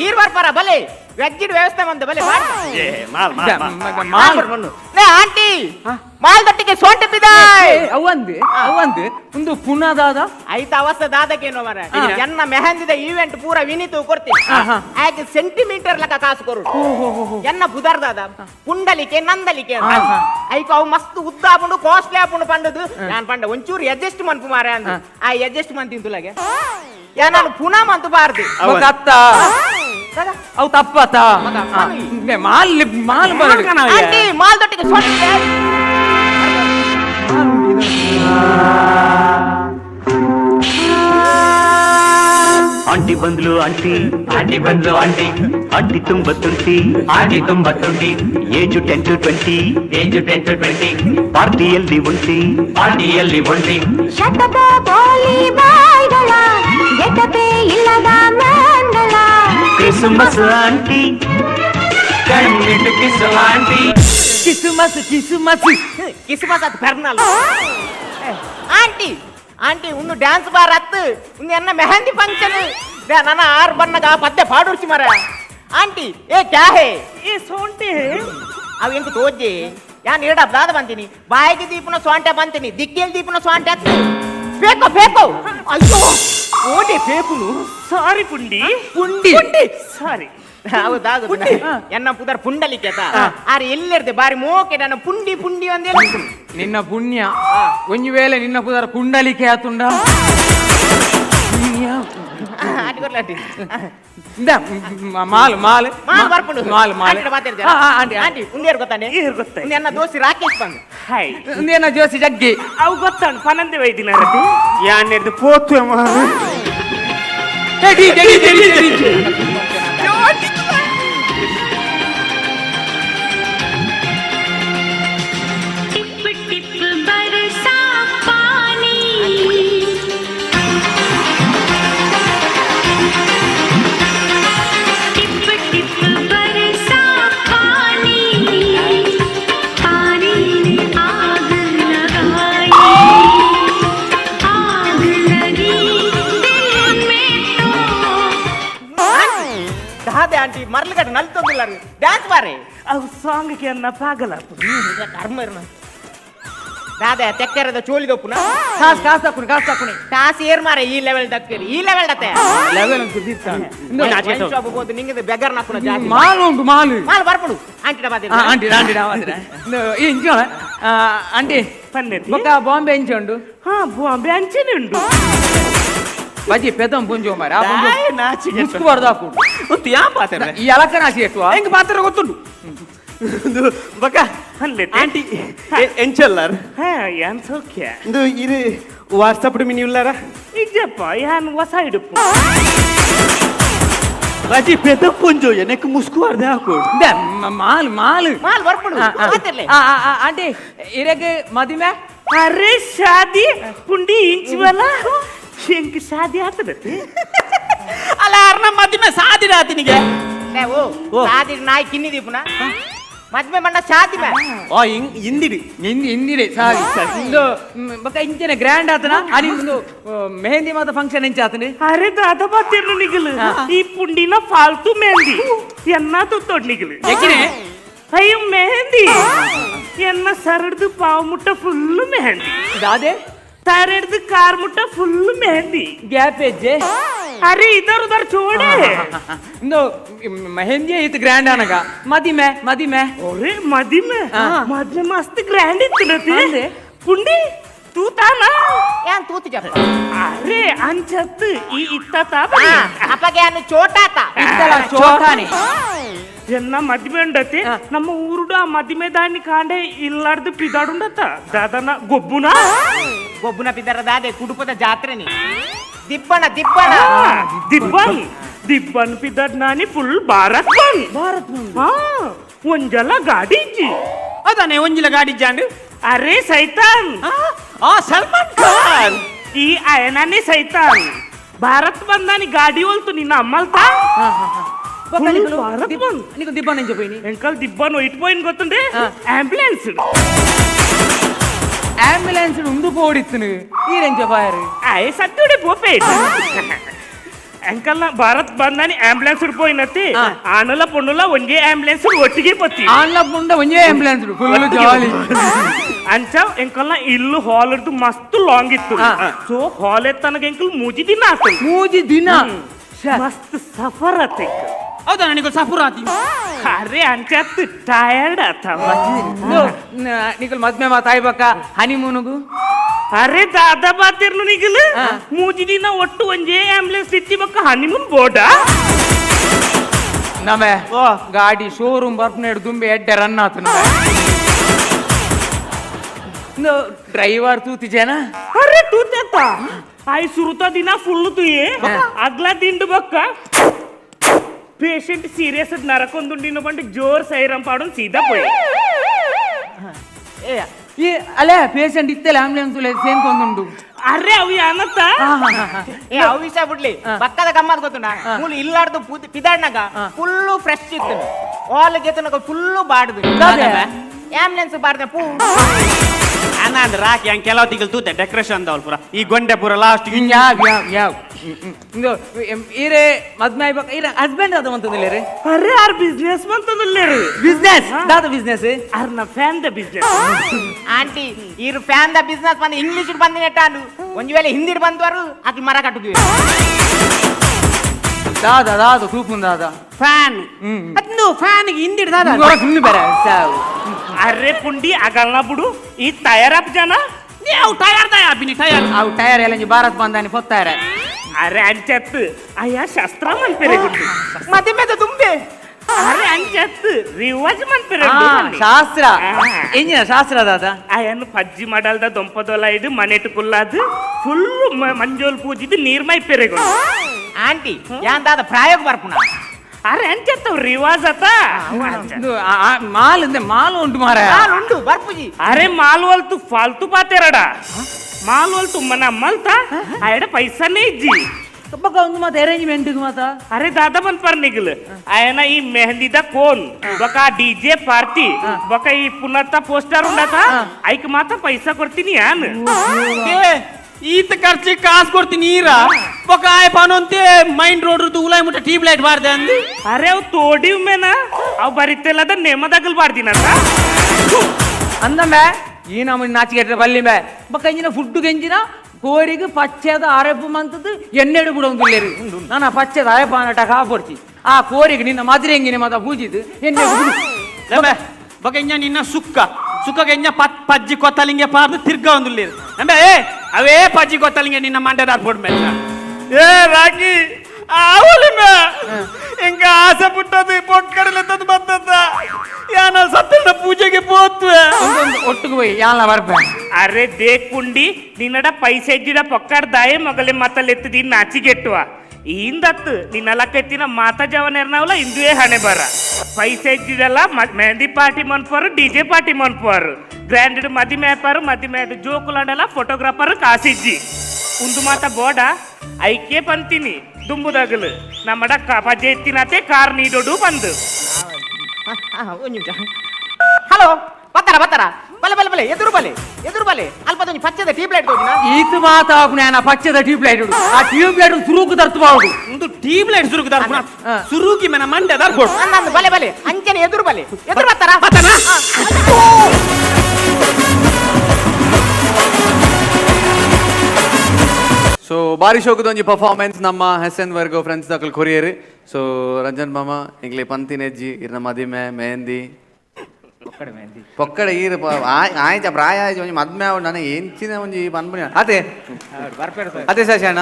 ಈರ್ ಬರ್ಪಾರ ಬಲೆ వెజ్జిడ్ వ్యవస్థ మంది బలే ಮಾಲ್ ಮಾಲ್ ನೇ ಆಂಟಿ ಮಾಲ್ ದಟ್ಟಿಗೆ ಸೋಂಟೆ ಬಿದಾಯ್ ಅವಂದು ಒಂದು ಪುನಃ ದಾದ ಐತ ಅವಸ್ಥೆ ದಾದಕೇನೋ ಮರ ಎನ್ನ ಮೆಹಂದಿದ ಈವೆಂಟ್ ಪೂರ ವಿನಿತು ಕೊಡ್ತೀನಿ ಆಯ್ಕೆ ಸೆಂಟಿಮೀಟರ್ ಲೆಕ್ಕ ಕಾಸು ಕೊರು ಎನ್ನ ಬುದರ್ ದಾದ ಪುಂಡಲಿಕೆ ನಂದಲಿಕೆ ಐಕ ಅವು ಮಸ್ತ್ ಉದ್ದ ಆಪುಂಡು ಕಾಸ್ಟ್ಲಿ ಆಪುಂಡು ಪಂಡದು ನಾನು ಪಂಡ ಒಂಚೂರು ಅಡ್ಜಸ್ಟ್ ಮನ್ಪು ಮಾರ ಅಂದ ಆ ಅಡ್ಜಸ್ಟ್ ಮಂತ್ ಇಂತುಲಗೆ ಯಾ ನಾನು ಪುನಃ ಮಂತು ಬಾರ್ದು ಅತ್ತ ಅವು ತಪ್ಪತ್ತ ಮಾಲ್ ಮಾಲ್ ಆಂಟಿ ಮಾಲ್ ದೊಟ್ಟಿಗೆ ಸೊಟ್ಟೆ ಆಂಟಿ ಬಂದ್ಲು ಆಂಟಿ ಬಂದ್ಲು ಆಂಟಿ ತುಂಬ ತುಂಟಿ ಏಜು 10 to 20 ಪಾರ್ಟಿಯಲ್ಲಿ ಒಂಟಿ ಶತಕ ಬೋಲಿ ಬಾಯ್ಗಳ ಗೆಟಪೆ ಇಲ್ಲದ ಮಂಗಳ ಕ್ರಿಸ್ಮಸ್ ಆಂಟಿ ಕಣ್ಣಿಟ್ಟು ಕಿಸು ಆಂಟಿ ಕಿಸ್ಮಸ್ ಅದು ಪೆರ್ನಲ್ ಆಂಟಿ ಆಂಟಿ ಒಂದು ಡ್ಯಾನ್ಸ್ ಬಾರ್ ಹತ್ತು ಒಂದು ಎನ್ನ ಮೆಹಂದಿ ಫಂಕ್ಷನ್ ನನ್ನ 6 ಬಣ್ಣಗ ಪದ್ಯ ಪಾಡುರ್ಚಿ ಮರ ಆಂಟಿ ಏ ಕ್ಯಾ ಹೇ ಏ ಸೋಂಟೆ ಅವು ಎಂತ ತೋಜಿ ಯಾನ್ ಎರಡ ದಾದ ಬಂತೀನಿ ಬಾಯಿಗೆ ದೀಪನ ಸೊಂಟೆ ಬಂತೀನಿ ದಿಕ್ಕಿಯಲ್ಲಿ ದೀಪನ ಸೊಂಟೆ ಹತ್ತು ಫೇಕೋ ಅಯ್ಯೋ ಓಡಿ ಫೇಕುನು ಸಾರಿ ಪುಂಡಿ ಸಾರಿ ಹೌದಾಗು ಎನ್ನ ಪುದರ್ ಪುಂಡಲಿಕೆ ಆರೆ ಎಲ್ಲಿರ್ದೆ ಬಾರಿ ಮೋಕೆ ನನ್ನ ಪುಂಡಿ ಒಂದೇ ನಿನ್ನ ಪುಣ್ಯ ಒಂಜಿ ವೇಳೆ ನಿನ್ನ ಪುದರ ಪುಂಡಲಿಕೆ ಆತುಂಡ ಆಟಿಕೊರ್ಲಾಟಿ ಮಾಲ್ ಮಾಲ್ ಮಾಲ್ ಬರ್ಪುಂಡು ಮಾಲ್ ಮಾಲ್ ಆಂಟಿ ಉಂದೇರು ಗೊತ್ತಾನೆ ಎನ್ನ ದೋಸ್ತಿ ರಾಕೇಶ್ ಬಂದು ಹಾಯ್ ಉಂದೇನ ಜೋಸಿ ಜಗ್ಗಿ ಅವು ಗೊತ್ತಾನು ಪನಂದೆ ವೈದಿನ ಯಾನೆರ್ದು ಪೋತು ಆಂಟಿ ಮರ್ಲಿಗಟ್ಟ ನಲ್ತೊಂದಿಲ್ಲ ಡ್ಯಾನ್ಸ್ ಬಾರೆ ಅವು ಸಾಂಗ್ಗೆ ಅನ್ನ ಪಾಗಲ ಕರ್ಮ ದಾದ ತೆಕ್ಕರದ ಚೋಳಿದೊಪ್ಪುನ ಕಾಸ್ ಹಾಕುನಿ ಟಾಸ್ ಏರ್ ಮಾರೆ ಈ ಲೆವೆಲ್ ದಕ್ಕರಿ ಈ ಲೆವೆಲ್ ದತ್ತೆ ಹೋದು ನಿಂಗೆ ಬೆಗರ್ ನಾಕುನ ಜಾತಿ ಮಾಲ್ ಉಂಟು ಮಾಲ್ ಬರ್ಪಡು ಆಂಟಿ ಆಂಟಿ ಬಾಂಬೆ ಎಂಚ ಉಂಟು ಬಾಂಬೆ ಅಂಚನೆ ಉಂಟು ಬಜಿ ಪೆದಂ ಪುಂಜೋ ಮಾರ ಈ ಅಲಕ ನಾಚಿ ಎಟ್ಟುವ ಹೆಂಗ್ ಪಾತ್ರ ಗೊತ್ತುಂಟು ಬಕ ಆಂಟಿ ಎಂಚಲ್ಲರ್ ಯಾನ್ ಸೌಖ್ಯ ಇದು ವಾಟ್ಸಪ್ ಮಿನಿ ಉಲ್ಲಾರ ಇಜ್ಜಪ್ಪ ಯಾನ್ ಹೊಸ ಇಡುಪ್ಪು ಬಜಿ ಪೆದ ಪುಂಜೋ ಎನಕ್ಕೆ ಮುಸ್ಕುವಾರ್ದೆ ಹಾಕು ಮಾಲ್ ಬರ್ಪಡು ಆಂಟಿ ಇರಗೆ ಮದಿಮೆ ಅರೆ ಶಾದಿ ಪುಂಡಿ ಇಂಚುವಲ್ಲ ಶಂಕ ಶಾದಿ ಆತದತ್ತೆ ಅಲ್ಲ ಅರ್ನ ಮದ್ಮೆ ಸಾದಿರ ಆತಿನಿಗೆ ಸಾದಿರ ನಾಯಿ ಕಿನ್ನಿದಿ ಪುನಃ ಮದ್ಮೆ ಮಣ್ಣ ಶಾದಿ ಮೇ ಓ ಹಿಂದಿಡಿ ಸಾರಿ ಇಂದು ಬಕ ಇಂಚನೆ ಗ್ರ್ಯಾಂಡ್ ಆತನ ಅಲ್ಲಿ ಒಂದು ಮೆಹಂದಿ ಮಾತ ಫಂಕ್ಷನ್ ಎಂಚ ಆತನೆ ಅರೆ ದಾದ ಬಾತಿರ್ನು ನಿಗಲು ಈ ಪುಂಡಿನ ಫಾಲ್ತು ಮೆಹಂದಿ ಎನ್ನ ತುತ್ತೋಡ್ ನಿಗಲು ಯಾಕಿನೆ ಅಯ್ಯೋ ಮೆಹಂದಿ ಎನ್ನ ಸರಡ್ದು ಪಾವು ಮುಟ್ಟ ಫುಲ್ ಮೆಹಂದಿ ದಾದೆ ಸರಡ್ದು ಕಾರ್ ಮುಟ್ಟ ಫುಲ್ ಮೆಹಂದಿ ಗ್ಯಾಪ್ ಹೆಜ್ಜೆ ಅರೆ ಇದರ್ ಉದರ್ ಚೋಡೆ ಇಂದು ಮೆಹಂದಿ ಐತ್ ಗ್ರ್ಯಾಂಡ್ ಆನಗ ಮದಿಮೆ ಅರೆ ಮದಿಮೆ ಮಸ್ತ್ ಗ್ರ್ಯಾಂಡ್ ಇತ್ತು ಪುಂಡಿ ತೂತಾನ ಏನ್ ತೂತಿ ಜಪ್ಪ ಅರೆ ಅಂಚತ್ ಈ ಇತ್ತ ಅಪ್ಪಗೆ ಅನ್ನು ಚೋಟಾತ ಚೋಟಾನೆ ಎನ್ನ ಮದ್ಮೆ ಉಂಡತಿ ನಮ್ಮ ಊರುಡು ಆ ಮದ್ಮೆ ದಾನಿ ಕಾಂಡೆ ಇಲ್ಲಾರ್ದು ಪಿದಾಡುಂಡತ್ತ ದಾದನ ಗೊಬ್ಬುನ ಪಿದರ ದಾದೆ ಕುಡುಪದ ಜಾತ್ರೆನಿ ದಿಬ್ಬಣ ದಿಬ್ಬನ್ ಪಿದಡ್ ನಾನಿ ಫುಲ್ ಭಾರತ್ ಒಂಜಲ ಗಾಡಿ ಇಜ್ಜಿ ಅದಾನೆ ಒಂಜಿಲ ಗಾಡಿ ಜಾಂಡು ಅರೆ ಸೈತಾನ್ ಸಲ್ಮಾನ್ ಖಾನ್ ಈ ಅಯನಾನಿ ಸೈತಾನ್ ಭಾರತ್ ಬಂದಾನಿ ಗಾಡಿ ಹೋಲ್ತು ನಿನ್ನ ಅಮ್ಮಲ್ತಾ నీకు దిబ్బా నుంచి పోయి ఎంకల్ దిబ్బాను ఇటుపోయింది గొత్తుండే ആംബുലൻസ് ഉണ്ട് പോടിത്തിന് ഈ രഞ്ജ ഫയർ അയ സത്യോടെ പോപ്പേ ಎಂಕಲ್ನ ಭಾರತ್ ಬಂದಾನಿ ಆಂಬುಲೆನ್ಸ್ పోయినತ್ತೆ ಆನಲ ಪೊಣ್ಣುಲ ಒಂದೇ ಆಂಬುಲೆನ್ಸ್ ಒಟ್ಟಿಗೆ ಪತ್ತಿ ಆನ್ಲ ಪುಂಡ ಒಂಜೇ ಆಂಬುಲೆನ್ಸ್ ಫುಲ್ ಜಾಲಿ ಅಂಚ ಎಂಕಲ್ನ ಇಲ್ಲು ಹಾಲ್ ಇರ್ದು ಮಸ್ತ್ ಲಾಂಗ್ ಇತ್ತು ಸೊ ಹಾಲ್ ಎತ್ತನಗ ಎಂಕಲ್ ಮೂಜಿ ದಿನ ಆತು ಮೂಜಿ ದಿನ ಮಸ್ತ್ ಸಫರ್ ಆತೆ ಹೌದಾ ನನಗೆ ಸಫರ್ ಆತಿ ಅರೆ ಅಂಚತ್ ಟಯರ್ಡ್ ಆತ ನಿಕಲ್ ಮದ್ಮೆ ಮಾತಾಯ್ಬೇಕ ಹನಿಮೂನುಗು ಅರೆ ದಾದಾ ಬಾತಿರ್ನು ನಿಗಲ್ ಮೂಜಿ ದಿನ ಒಟ್ಟು ಒಂದೇ ಆಂಬುಲೆನ್ಸ್ ಇತ್ತಿ ಬಕ್ಕ ಹನಿಮೂನ್ ಬೋರ್ಡ ನಮೆ ಗಾಡಿ ಶೋರೂಮ್ ಬರ್ಪನೇಡು ದುಂಬೆ ಎಡ್ಡೆ ರನ್ ಆತು ಡ್ರೈವರ್ ತೂತಿ ಜನ ಅರೆ ತೂತ ಆಯ್ ಸುರುತ ದಿನ ಫುಲ್ ತುಯೆ ಅಗ್ಲ ದಿಂಡು ಬಕ್ಕ పేషెంట్ సీరియస్ నరకొందుండిన బండి జోర్ సైరం పాడడం సీదా పోయి ಈ ಅಲ್ಲೇ ಪೇಷಂಟ್ ಇತ್ತಲ್ಲ ಆಂಬುಲೆನ್ಸ್ ಸೇನ್ಕೊಂಡುಂಡು ಅರೆ ಅವು ಏನತ್ತ ಅವು ವಿಷಯ ಬಿಡ್ಲಿ ಪಕ್ಕದ ಗಮ್ಮತ್ ಗೊತ್ತುಂಡ ಮೂಲು ಇಲ್ಲಾರ್ದು ಪಿದಾಡ್ನಾಗ ಫುಲ್ಲು ಫ್ರೆಶ್ ಇತ್ತು ಆಲ್ ಗೆತನಗ ಫುಲ್ಲು ಬಾಡ್ದು ಆಂಬುಲೆನ್ಸ್ ಬಾಡ್ದೆ ಪೂ ಅನ್ನ ರಾಕಿ ಹಂಗೆ ಕೆಲವು ತಿಂಗಳು ತೂತೆ ಡೆಕೋರೇಷನ್ ಅಂದವಲ್ ಪೂರ ಈ ಗೊಂಡೆ ಪೂರ ಲಾಸ್ಟ್ ಯಾವ ಈರೆ ಮದ್ಮೆ ಆಗ್ಬೇಕು ಈರೆ ಹಸ್ಬೆಂಡ್ ಅದ ಅಂತಂದಿಲ್ಲ ಅರೆ ಆರ್ ಬಿಸ್ನೆಸ್ ಮಂತದಲ್ಲೇರು ಬಿಸ್ನೆಸ್ ದಾದ ಬಿಸ್ನೆಸ್ ಆರ್ ನ ಫ್ಯಾನ್ ದ ಬಿಸ್ನೆಸ್ ಆಂಟಿ ಈರು ಫ್ಯಾನ್ ದ ಬಿಸ್ನೆಸ್ ಬಂದು ಇಂಗ್ಲಿಷ್ ಬಂದಿನೆಟ್ಟಾನು ಒಂದು ವೇಳೆ ಹಿಂದಿ ಬಂದವರು ಆಕಿ ಮರ ಕಟ್ಟುದಿವಿ ದಾದ ತೂಪುನ್ ದಾದ ಫ್ಯಾನ್ ಅದ್ನು ಫ್ಯಾನ್ಗೆ ಹಿಂದಿ ದಾದ ಸುಮ್ಮನೆ ಬೇರೆ ಅರೆ ಪುಂಡಿ ಆಗಲ್ಲ ಬಿಡು ಈ ತಯಾರಪ್ ಜನ ನೀವು ಟಯರ್ ಅಭಿನಿ ಟಯರ್ ಅವು ಟೈರ್ ಎಲ್ಲ ಭಾರತ್ ಬಂದಾನಿ ಪೊತ್ತಾರೆ ಅರೆ ಅಂಚತ್ ಅಯ್ಯ ಶಸ್ತ್ರ ಮನ್ಪೆರೆ ಗುಂಡು ಮದುವೆದ ತುಂಬೆ ಅರೆ ಅಂಚತ್ ರಿವಾಜ್ ಮನ್ಪೆರೆ ಶಾಸ್ತ್ರ ಎಂಜಿನ ಶಾಸ್ತ್ರ ದಾದ ಅಯ್ಯನ್ನು ಪಜ್ಜಿ ಮಾಡಲ್ದ ದೊಂಪದೊಲ ಇದು ಮನೆಟ್ ಕುಲ್ಲಾದು ಫುಲ್ ಮಂಜೋಲ್ ಪೂಜಿದು ನೀರ್ಮೈ ಪೆರೆಗೊಂಡು ಆಂಟಿ ಯಾನ್ ದಾದ ಪ್ರಾಯೋಗ ಬರ್ಪುನ ಅರೆ ಅಂಚತ್ತವ್ ರಿವಾಜ್ ಅತ ಮಾಲ್ ಉಂಟು ಮಾರ ಉಂಟು ಬರ್ಪುಜಿ ಅರೆ ಮಾಲ್ ವಲ್ತು ಫಾಲ್ತು ಪಾತೆರಡ ಮಾಲ್ ವಲ್ತು ಮನ ಮಲ್ತ ಆಯಡ ಪೈಸಾನೇ ಇಜ್ಜಿ ಬಕ್ಕ ಒಂದು ಮಾತು ಅರೇಂಜ್ಮೆಂಟ್ ಮಾತ ಅರೆ ದಾದಾ ಬಂದ್ ಪರ್ ನಿಗಲ್ ಆಯನ ಈ ಮೆಹಂದಿದ ಕೋನ್ ಬಕ ಡಿಜೆ ಪಾರ್ಟಿ ಬಕ ಈ ಪುನತ್ತ ಪೋಸ್ಟರ್ ಉಂಡತ ಐಕ್ ಮಾತ ಪೈಸಾ ಕೊಡ್ತೀನಿ ಯಾನ್ ಈತ ಖರ್ಚಿಗೆ ಕಾಸು ಕೊಡ್ತೀನಿ ನೀರ ಬೊಕ್ಕ ಆಯ್ ಪಾನೊಂತೆ ಮೈನ್ ರೋಡ್ ಉಲಾಯ್ ಮುಟ್ಟ ಟ್ಯೂಬ್ ಲೈಟ್ ಬಾರ್ದೆ ಅಂದು ಅರೆ ಅವ್ ತೋಡಿವ್ ಮೇನ ಅವ್ ಬರಿತೆಲ್ಲದ ನೇಮದಾಗಲ್ ಬಾರ್ದಿನಂತ ಅಂದಮ್ಮೆ ಈ ನಮ್ಮ ನಾಚಿಗೆಟ್ಟ ಬಲ್ಲಿ ಮೇ ಬಕ್ಕ ಇಂಜಿನ ಫುಡ್ ಗೆಂಜಿನ ಕೋರಿಗೆ ಪಚ್ಚದ ಅರೆಪ್ಪು ಮಂತದ್ದು ಎಣ್ಣೆಡು ಬಿಡೋದಿಲ್ಲ ನಾನು ಪಚ್ಚದ ಅರೆಪ್ಪ ನಟ ಕಾಪಡ್ತಿ ಆ ಕೋರಿಗೆ ನಿನ್ನ ಮದುವೆ ಹೆಂಗಿನ ಮತ ಪೂಜಿದು ಎಣ್ಣೆ ಬೊಕ್ಕ ಇಂಜ ನಿನ್ನ ಸುಕ್ಕಗೆ ಇಂಜ ಪಜ್ಜಿ ಕೊತ್ತಲಿಂಗೆ ಪಾರ್ದು ತಿರ್ಗ ಒಂದು ಅಂಬೆ ಅವೇ ಪಜ್ಜಿ ಕೊತ್ತಲಿಂಗೆ ನಿನ್ನ ಮಂಡ್ಯದ ಪೊಡ್ ಮೇಲೆ ಏ ರಾಕಿ ಆವಲಿಮೆ ಇಂಕ ಆಸೆ ಪುಟ್ಟದು ಪೊಕ್ಕಡಲೆತ್ತದು ಬಂದದ್ದ ಯಾನ ಸತ್ತನ ಪೂಜೆಗೆ ಪೋತ್ವೆ ಒಟ್ಟಿಗೆ ಹೋಗಿ ಯಾಲ ಬರ್ಬೇ ಅರೆ ದೇಕ್ ಪುಂಡಿ ನಿನ್ನಡ ಪೈಸೆ ಇದ್ದಿದ ಪೊಕ್ಕಡ ದಾಯೆ ಮೊಗಲೆ ಮಾತಲ್ಲೆತ್ತದಿ ನಾಚಿಗೆಟ್ಟುವ ಇಂದತ್ತು ನಿನ್ನ ಲಕ್ಕೆತ್ತಿನ ಮಾತ ಜವನೆರ್ನವಲ್ಲ ಇಂದುವೇ ಹಣೆ ಬರ ಪೈಸೆ ಇದ್ದಿದಲ್ಲ ಮೆಹಂದಿ ಪಾರ್ಟಿ ಮನ್ಪರು ಡಿಜೆ ಪಾರ್ಟಿ ಮನ್ಪರು ಗ್ರ್ಯಾಂಡ್ ಮದಿಮೆ ಆಪಾರು ಮದಿಮೆ ಜೋಕುಲಾಂಡಲ್ಲ ಫೋಟೋಗ್ರಾಫರ್ ಕಾಸಿಜ್ಜಿ ಉಂದು ಮಾತ ಬೋಡ ಐಕೆ ಪಂತೀನಿ ದುಂಬುದಗಲು ನಮ್ಮಡ ಪಜ್ಜೆ ಎತ್ತಿನತೆ ಕಾರ್ ನೀಡೋಡು ಬಂದು ಹಲೋ ಬತ್ತಾರ ಬಲೆ ಎದುರು ಬಲೆ ಅಲ್ಪದೊಂದು ಪಚ್ಚದ ಟ್ಯೂಬ್ ಲೈಟ್ ಹೋಗಿನ ಈತ ಮಾತಾಗ್ನ ಪಚ್ಚದ ಟ್ಯೂಬ್ ಲೈಟ್ ಆ ಟ್ಯೂಬ್ ಲೈಟ್ ಸುರುಕು ತರ್ತಬಾರ್ದು ಒಂದು ಟ್ಯೂಬ್ ಲೈಟ್ ಸುರುಕು ತರ್ಪ ಸುರುಕಿ ಮನ ಮಂಡ್ಯ ತರ್ಬೋದು ಅನ್ನೊಂದು ಬಲೆ ಅಂಚನೆ ಎದುರು ಬತ್ತಾರ ಸೊ ಬಾರಿ ಶೋಕದೊಂಜಿ ಪರ್ಫಾರ್ಮೆನ್ಸ್ ನಮ್ಮ ಹೆಸನ್ ವರ್ಗೋ ಫ್ರೆಂಡ್ಸ್ ದಕಲ್ ಕೊರಿಯರ್ ಸೊ ರಂಜನ್ ಮಾಮ ಇಂಗ್ಲಿ ಪಂತಿನೆಜ್ಜಿ ಇರ್ನ ಮದಿಮೆ ಮೆಹಂದಿ ಪೊಕ್ಕಡೆ ಈರು ಆಯ್ತ ಪ್ರಾಯ ಆಯ್ತು ಒಂಜಿ ಮದ್ಮೆ ಆವಡ್ ನನಗೆ ಎಂಚಿನ ಒಂಜಿ ಪನ್ಪುನಿ ಅದೇ ಶಶಾಣ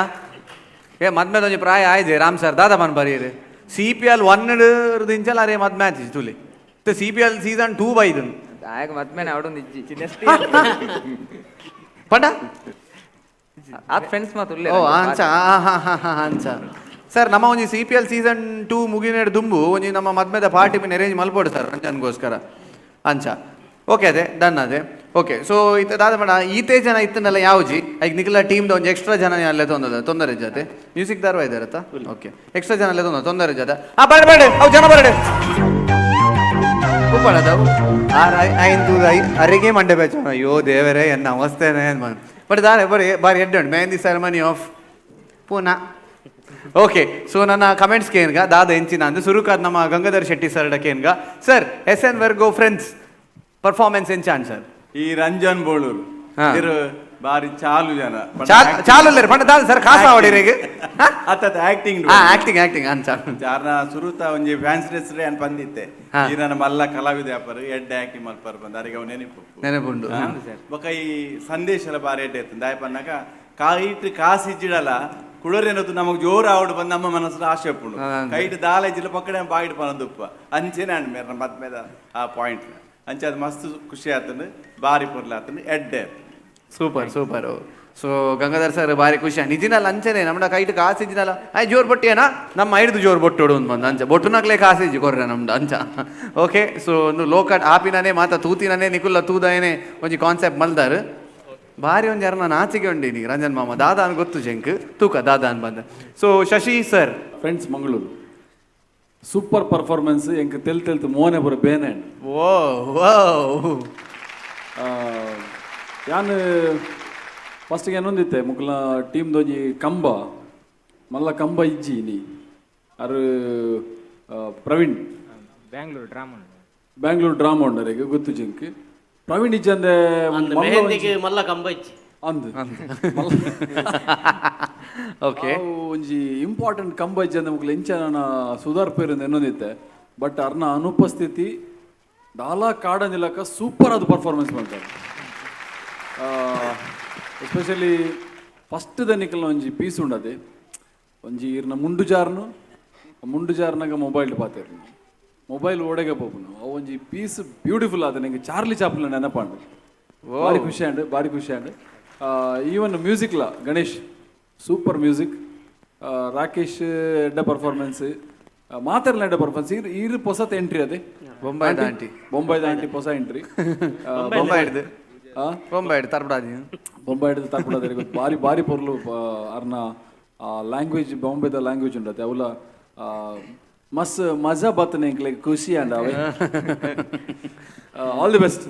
ಏ ಮದ್ಮೆದ ಒಂಜಿ ಪ್ರಾಯ ಆಯ್ತು ರಾಮ್ ಸರ್ ದಾದಾ ಪನ್ ಬರೀರ್ CPL 1 ದಿಂಚಲ ಅರೆ ಮದ್ಮೆ ಆಚಿ ತುಲಿ CPL ಸೀಸನ್ 2 ಬೈದು ಆಗ ಮದ್ಮೆನ ಅವಡೊಂದು ಇಜ್ಜಿ ಪಂಡ ಆದ ಫ್ರೆಂಡ್ಸ್ ಮಾತು ಓ ಅಂಚ ಅಂಚ ಸರ್ ನಮ್ಮ ಒಂಜಿ CPL ಸೀಸನ್ 2 ಮುಗಿನೇಡು ದುಂಬು ಒಂಜಿ ನಮ್ಮ ಮದ್ಮೆದ ಪಾರ್ಟಿ ಪಿನ್ ಅರೇಂಜ್ ಮಲ್ಪೋಡು ಸರ್ ರಂಜನ್ಗೋಸ್ಕರ ಅಂಚ ಓಕೆ ಅದೇ ಡನ್ ಅದೇ ಓಕೆ ಸೊ ಇತ್ತ ದಾದ ಮಾಡ ಈತೆ ಜನ ಇತ್ತನಲ್ಲ ಯಾವ್ಜಿ ಈಗ ನಿಖಿಲ ಟೀಮ್ದ ಒಂದು ಎಕ್ಸ್ಟ್ರಾ ಜನ ಅಲ್ಲೇ ತೊಂದರೆ ಜೊತೆ ಮ್ಯೂಸಿಕ್ ದಾರ್ವ ಇದ್ದಾರತ್ತ ಓಕೆ ಎಕ್ಸ್ಟ್ರಾ ಜನ ಅಲ್ಲೇ ತೊಂದರೆ ಜೊತೆ ಬೇಡ ಅವು ಜನ ಬರಡೆ ಉಪ್ಪಳದವು ಐದು ಅರಿಗೆ ಮಂಡೆ ಬೇಚ ಅಯ್ಯೋ ದೇವರೇ ಎನ್ನ ಅವಸ್ಥೆನೇ ಬಟ್ ದಾರೆ ಬಾರಿ ಎಡ್ಡೆ mehndi ceremony of Poona okay so ನನ್ನ ಕಮೆಂಟ್ಸ್ ಕೇನ್ಗ ದಾದ ಎಂಚಿನ ಅಂದ್ರೆ ಸುರುಕಾದ್ ನಮ್ಮ ಗಂಗಾಧರ್ ಶೆಟ್ಟಿ ಸರ್ ಕೇನ್ಗ sir SN Vergo friends performance ಎಂಚಾನ್ ಸರ್ ಈ ರಂಜನ್ ಬೋಳೂರು ಇರು ಬಾರಿ ಚಾಲು ಜನ ಚಾಲು ಪಂಡ ದಾದ ಸರ್ ಕಾಸ ಅವಡಿರಿಗೆ ಅತ್ತ ಆಕ್ಟಿಂಗ್ ಆಕ್ಟಿಂಗ್ ಅಂಚ ಯಾರನ ಸುರುತ ಒಂಜಿ ಫ್ಯಾನ್ಸ್ ರೆಸ್ರೆ ಅನ್ ಬಂದಿತ್ತೆ ಈ ನನ್ನ ಮಲ್ಲ ಕಲಾವಿದ ವ್ಯಾಪಾರ ಎಡ್ಡೆ ಆಕ್ಟಿಂಗ್ ಮಲ್ಪರ್ ಬಂದ ಅರಿಗೆ ಅವ್ ನೆನಪುಂಡು ಬೊಕ ಈ ಸಂದೇಶ ಬಾರಿ ಎಡ್ಡೆ ಇತ್ತು ದಾಯ ಪನ್ನಗ ಕಾಯಿಟ್ ಕಾಸಿಜ್ಜಿಡಲ್ಲ ಕುಳರೇನದು ನಮಗ್ ಜೋರು ಆವಡು ಬಂದು ನಮ್ಮ ಮನಸ್ಸು ಆಶೆ ಉಪ್ಪುಂಡು ಕೈಟ್ ದಾಲೇಜಿಲ ಪಕ್ಕಡೆ ಬಾಯಿಡ್ ಪನಂದುಪ್ಪ ಅಂಚೆನೆ ಅಂಡ್ ಮೇರ ಮದ್ಮೇದ ಆ ಪಾಯಿಂಟ್ ಅಂಚೆ ಅದು ಮಸ್ತ್ ಖುಷಿ ಆತಂದು ಬಾರಿ ಪೊರ್ಲ ಆತಂದು ಎಡ್ಡೆ ಸೂಪರ್ ಸೊ ಗಂಗಾಧರ್ ಸರ್ ಬಾರಿ ಖುಷಿ ನಿಜಿನಲ್ಲ ಅಂಚನೆ ನಮ್ದ ಕೈಟ್ ಕಾಸಿಜಿನಲ್ಲ ಜೋರ್ ಬೊಟ್ಟಿಯನ ನಮ್ಮ ಐದು ಜೋರ್ ಬೊಟ್ಟೋಡು ಒಂದು ಬಂದು ಅಂಚ ಬೊಟ್ಟುನಕ್ಲೆ ಕಾಸಿಜಿ ಕೊರ್ರೆ ನಮ್ದು ಅಂಚ ಓಕೆ ಸೊ ಒಂದು ಲೋಕಟ್ ಆಪಿನನೇ ಮಾತ ತೂತಿನನೇ ನಿಕುಲ್ಲ ತೂದಯನೇ ಒಂಜಿ ಕಾನ್ಸೆಪ್ಟ್ ಮಲ್ದಾರು ಬಾರಿ ಒಂದು ಯಾರನ್ನ ನಾಚಿಕೆ ಉಂಡಿನಿ ರಂಜನ್ ಮಾಮ ದಾದಾ ಅನ್ ಗೊತ್ತು ಜಂಕ್ ತೂಕ ದಾದಾ ಅನ್ ಬಂದ so Shashi sir friends Mangaluru super performance ಎಂಕ್ ತೆಲ್ತು ಮೋನೆ ಬರ ಬೇನೆ ಓ ಯಾನ್ ಫಸ್ಟ್ಗೆ ಏನೊಂದಿತ್ತೆ ಮುಕ್ಲ ಟೀಮ್ದೊಂಜಿ ಕಂಬ ಮಲ್ಲ ಕಂಬ ಇಜ್ಜಿ ನೀ ಅರು ಪ್ರವೀಣ್ ಬ್ಯಾಂಗ್ಳೂರ್ ಡ್ರಾಮಾ ಉಂಡರಿಗೆ ಗೊತ್ತು ಜಿಂಕ್ ಪ್ರವೀಣ್ ಇಜ್ಜಂದೆ ಮಲ್ಲ ಕಂಬ ಇಜ್ಜಿ ಅಂದ್ ಓಕೆ ಒಂಜಿ ಇಂಪಾರ್ಟೆಂಟ್ ಕಂಬ ಇಜ್ಜಂದೆ ಮುಕ್ಲ ಇಂಚ ಸುಧಾರ್ ಪೇರು ಏನೊಂದಿತ್ತೆ ಬಟ್ ಅರ್ನ ಅನುಪಸ್ಥಿತಿ ದಾಲಾ ಕಾಡನಿಲಕ ಸೂಪರ್ ಅದು ಪರ್ಫಾರ್ಮೆನ್ಸ್ ಮಾಡ್ತಾರೆ ಎಸ್ಪೆಷಲಿ ಫಸ್ಟ್ ದನಿಕಲ್ನ ಒಂಜಿ ಪೀಸ್ ಉಂಡದೆ ಒಂಜಿ ಇರ್ನ ಮುಂಡು ಜಾರ್ನಾಗ ಮೊಬೈಲ್ ಪಾತಿರ್ನು ಮೊಬೈಲ್ ಓಡೆಗೆ ಪೋಪುನು ಅವು ಒಂಜಿ ಪೀಸ್ ಬ್ಯೂಟಿಫುಲ್ ಆದ ನಂಗೆ ಚಾರ್ಲಿ ಚಾಪ್ಲಿನ ನೆನಪಾಂಡು ಬಾರಿ ಖುಷಿ ಆಂಡ್ ಈವನ್ ಮ್ಯೂಸಿಕ್ಲ ಗಣೇಶ್ ಸೂಪರ್ ಮ್ಯೂಸಿಕ್ ರಾಕೇಶ್ ಎಡ್ಡ ಪರ್ಫಾರ್ಮೆನ್ಸ್ ಮಾತಾಡ್ಲ ಎಡ್ಡ ಪರ್ಫಾರ್ಮೆನ್ಸ್ ಇರು ಹೊಸತ್ ಎಂಟ್ರಿ ಅದೇ ಬೊಂಬೈದ ಆಂಟಿ ಹೊಸ ಎಂಟ್ರಿ ಬೊಂಬಾಯಿಡ್ ತರ್ಪಡಾದಿ ಬಾರಿ ಪೊರ್ಲು ಅರ್ನ ಲ್ಯಾಂಗ್ವೇಜ್ ಬಾಂಬೆದ ಲ್ಯಾಂಗ್ವೇಜ್ ಉಂಡತೆ ಅವಲ ಮಸ್ ಮಜಾ ಬತ್ತನೆ ಎಂಕ್ಲೆ ಖುಷಿ ಅಂಡ್ ಅವೇ all the best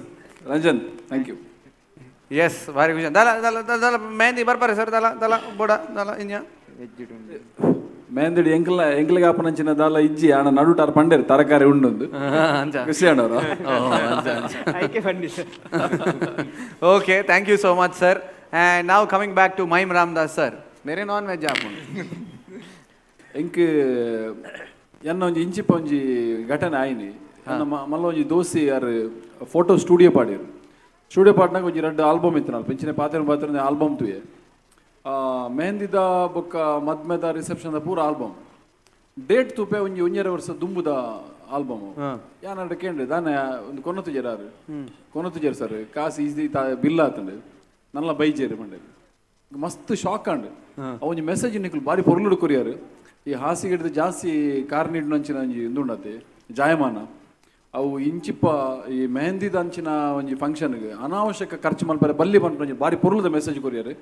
Ranjan thank you yes ಬಾರಿ ಖುಷಿ ದಲ ಮೆಹಂದಿ ಬರ್ಪಾರೆ ಸರ್ ದಲ ಬೋಡ ದಲ ಇಂಜ ಮೆಹಂದಿ ಎಂಕ್ಲೆಗೆ ಆಪನಂಚಿನ ದಾಲ ಇಜ್ಜಿ ಆಣ ನಡುಟಾರ್ ಪಂಡೇರು ತರಕಾರಿ ಉಂಡೊಂದು ಖುಷಿ ಆಂಡವ್ರ okay thank you so much sir and ನಾವು coming back to mime Ramadas sir ಬೇರೆ ನಾನ್ ವೆಜ್ ಆಪುಂಡು ಎಂಕ್ ಎನ್ನ ಒಂಜಿ ಇಂಚಿಪ ಒಂಜಿ ಘಟನೆ ಆಯ್ನಿ ಮಲ್ಲ ಒಂಜಿ ದೋಸ್ತಿ ಯಾರು ಫೋಟೋ ಸ್ಟುಡಿಯೋ ಪಾಡ್ನಾಗ ಒಂಜಿ 2 ಆಲ್ಬಮ್ ಇತ್ತು ನಾನು ಪೆಂಚಿನ ಪಾತ್ರ ಆಲ್ಬಮ್ ತುಯೆ ಮೆಹಂದಿದ ಬೊಕ್ಕ ಮದ್ಮೆದ ರಿಸೆಪ್ಷನ್ದ ಪೂರ ಆಲ್ಬಮ್ ಡೇಟ್ ತೂಪೆ ಒಂಜಿ 1 ವರ್ಷ ದುಂಬುದ ಆಲ್ಬಮ್ ಯಾನ ಕೇಂದ್ರ ದಾನ ಒಂದು ಕೊನತುಜೇರು ಸರ್ ಕಾಸು ಈಸಿ ಬಿಲ್ ಆತಂಡು ನಲ್ಲ ಬೈಜೇರು ಮಂಡೆ ಮಸ್ತ್ ಶಾಕ್ ಅಂಡ್ ಒಂಜಿ ಮೆಸೇಜ್ ನಿಕ್ಲು ಬಾರಿ ಪೊರ್ಲುಡು ಕೊರಿಯಾರು ಈ ಹಾಸಿಗೆ ಜಾಸ್ತಿ ಕಾರ್ನಿಡ್ ಅಂಚಿನ ಒಂಜಿ ಇಂದುಂಡತೆ ಜಾಯಮಾನ ಅವು ಇಂಚಿಪ್ಪ ಈ ಮೆಹಂದಿದ ಅಂಚಿನ ಒಂಜಿ ಫಂಕ್ಷನ್ಗೆ ಅನಾವಶ್ಯಕ ಖರ್ಚು ಮಲ್ಪರೆ ಬಲ್ಲಿ ಬಂದು ಬಾರಿ ಪೊರ್ಲುದ ಮೆಸೇಜ್ ಕೊರಿಯಾರು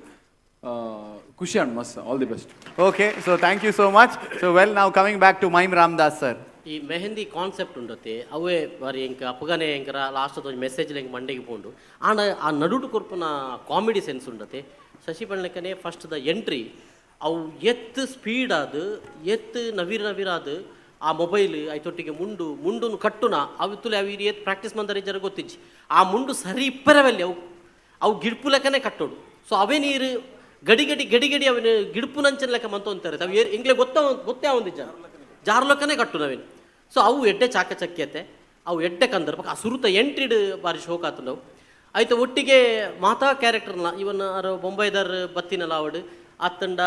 ಖುಷಿ ಅಂಡ್ ಮಸ್ತ್ all the best okay so thank you so much so well ನಾವು coming back to mime Ramadas sir ಈ ಮೆಹಂದಿ ಕಾನ್ಸೆಪ್ಟ್ ಉಂಡತೆ ಅವೇ ಬಾರಿ ಎಂಕ ಅಪ್ಪಗನೆ ಎಂಕರ ಲಾಸ್ಟ್ ಒಂದು ಮೆಸೇಜ್ ಎಂಕ ಮಂಡೆಗೆ ಪೋಂಡು ಆಂಡ ಆ ನಡುಟು ಕೊರ್ಪುನ ಕಾಮಿಡಿ ಸೆನ್ಸ್ ಉಂಡತೆ ಶಶಿ ಪಣ್ಣಕನೆ ಫಸ್ಟ್ ದ ಎಂಟ್ರಿ ಅವು ಎತ್ತು ಸ್ಪೀಡ್ ಆದು ಎತ್ತು ನವಿರಾದು ಆ ಮೊಬೈಲ್ ಐತೊಟ್ಟಿಗೆ ಮುಂಡುನು ಕಟ್ಟುನ ಅವು ತುಲೆ ಅವು ಎತ್ತು ಪ್ರಾಕ್ಟೀಸ್ ಮಂದರೆ ಜರ ಗೊತ್ತಿಜ್ಜಿ ಆ ಮುಂಡು ಸರಿ ಇಪ್ಪರವಲ್ಲಿ ಅವು ಗಿಡ್ಪು ಲೆಕ್ಕನೆ ಕಟ್ಟೋಡು ಸೊ ಅವೇ ನೀರು ಗಡಿ ಅವನು ಗಿಡ್ಪು ನಂಚನ ಲೆಕ್ಕ ಮಂತ ಅಂತಾರೆ ಅವು ಎಂಗ್ಲೆ ಗೊತ್ತೇ ಅವೊಂದು ಜಾರ್ ಲೆಕ್ಕನೆ ಕಟ್ಟು ನಾವೇನು ಸೊ ಅವು ಎಡ್ಡೆ ಚಾಕಚಕ್ಯತೆ ಅವು ಎಡ್ಡೆ ಕಂದರ್ ಆ ಸುರುತ ಎಂಟ್ರಿಡ್ ಬಾರಿ ಶೋಕ್ ಆತಂಡವು ಆಯ್ತು ಒಟ್ಟಿಗೆ ಮಾತಾ ಕ್ಯಾರೆಕ್ಟರ್ನ ಇವನ್ ಬೊಂಬೈದರ್ ಬತ್ತಿನಲ್ಲ ಅವಡು ಅತ್ತಂಡ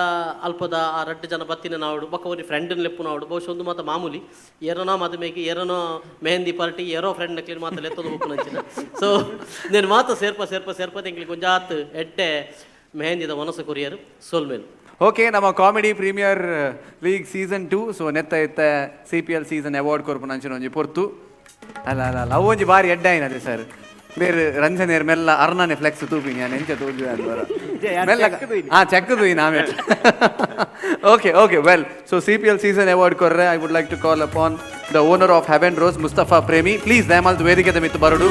ಅಲ್ಪದ ಆ 2 ಜನ ಬತ್ತಿನ ನಾವಡು ಬಕ್ಕ ಒಂದು ಫ್ರೆಂಡನ್ ಲೆಪ್ಪು ನಾವಡು ಬಹುಶಃ ಒಂದು ಮಾತ ಮಾಮೂಲಿ ಏರನೋ ಮದುವೆಗೆ ಏರನೋ ಮೆಹಂದಿ ಪಾರ್ಟಿ ಏರೋ ಫ್ರೆಂಡ್ ನಕ್ಲಿನ ಮಾತಲ್ಲಿ ಎತ್ತೋದು ಹೋಗ್ನಂಚಿನ ಸೊ నేను ಮಾತ ಸೇರ್ಪ ಎಂಗ್ಲಿ ಗೊಂಜಾತ್ ಎಡ್ಡೆ ಮೆಹಂದಿದ ಮನಸ್ಸು ಕೊರಿಯರು ಸೋಲ್ಮೇಲು ಓಕೆ ನಮ್ಮ ಕಾಮಿಡಿ ಪ್ರೀಮಿಯರ್ ಲೀಗ್ ಸೀಸನ್ 2 ಸೊ ನೆತ್ತ CPL ಸೀಸನ್ ಅವಾರ್ಡ್ ಕೊರ್ಪುನಂಚಿನ ಒಂಜಿ ಪೊರ್ತು ಅಲ್ಲ ಅವು ಒಂಜಿ ಬಾರಿ ಎಡ್ಡೆ ಆಯ್ನದೆ ಸರ್ ಬೇರೆ ರಂಜನೇರ್ ಮೆಲ್ಲ ಅರ್ನಾನೆ ಫ್ಲೆಕ್ಸ್ ತೂಪಿನಿ ನಾನು ಎಂಚ ತೋಜು ಮೆಲ್ಲ ಚೆಕ್ಕದು ನಾವೇ okay well so CPL season award ಕೊರ್ರೆ I would like to call upon the owner of Heaven Rose Mustafa Premi please ದಯಮಾಲ್ತು ವೇದಿಕೆದ ಮಿತ್ತು ಬರಡು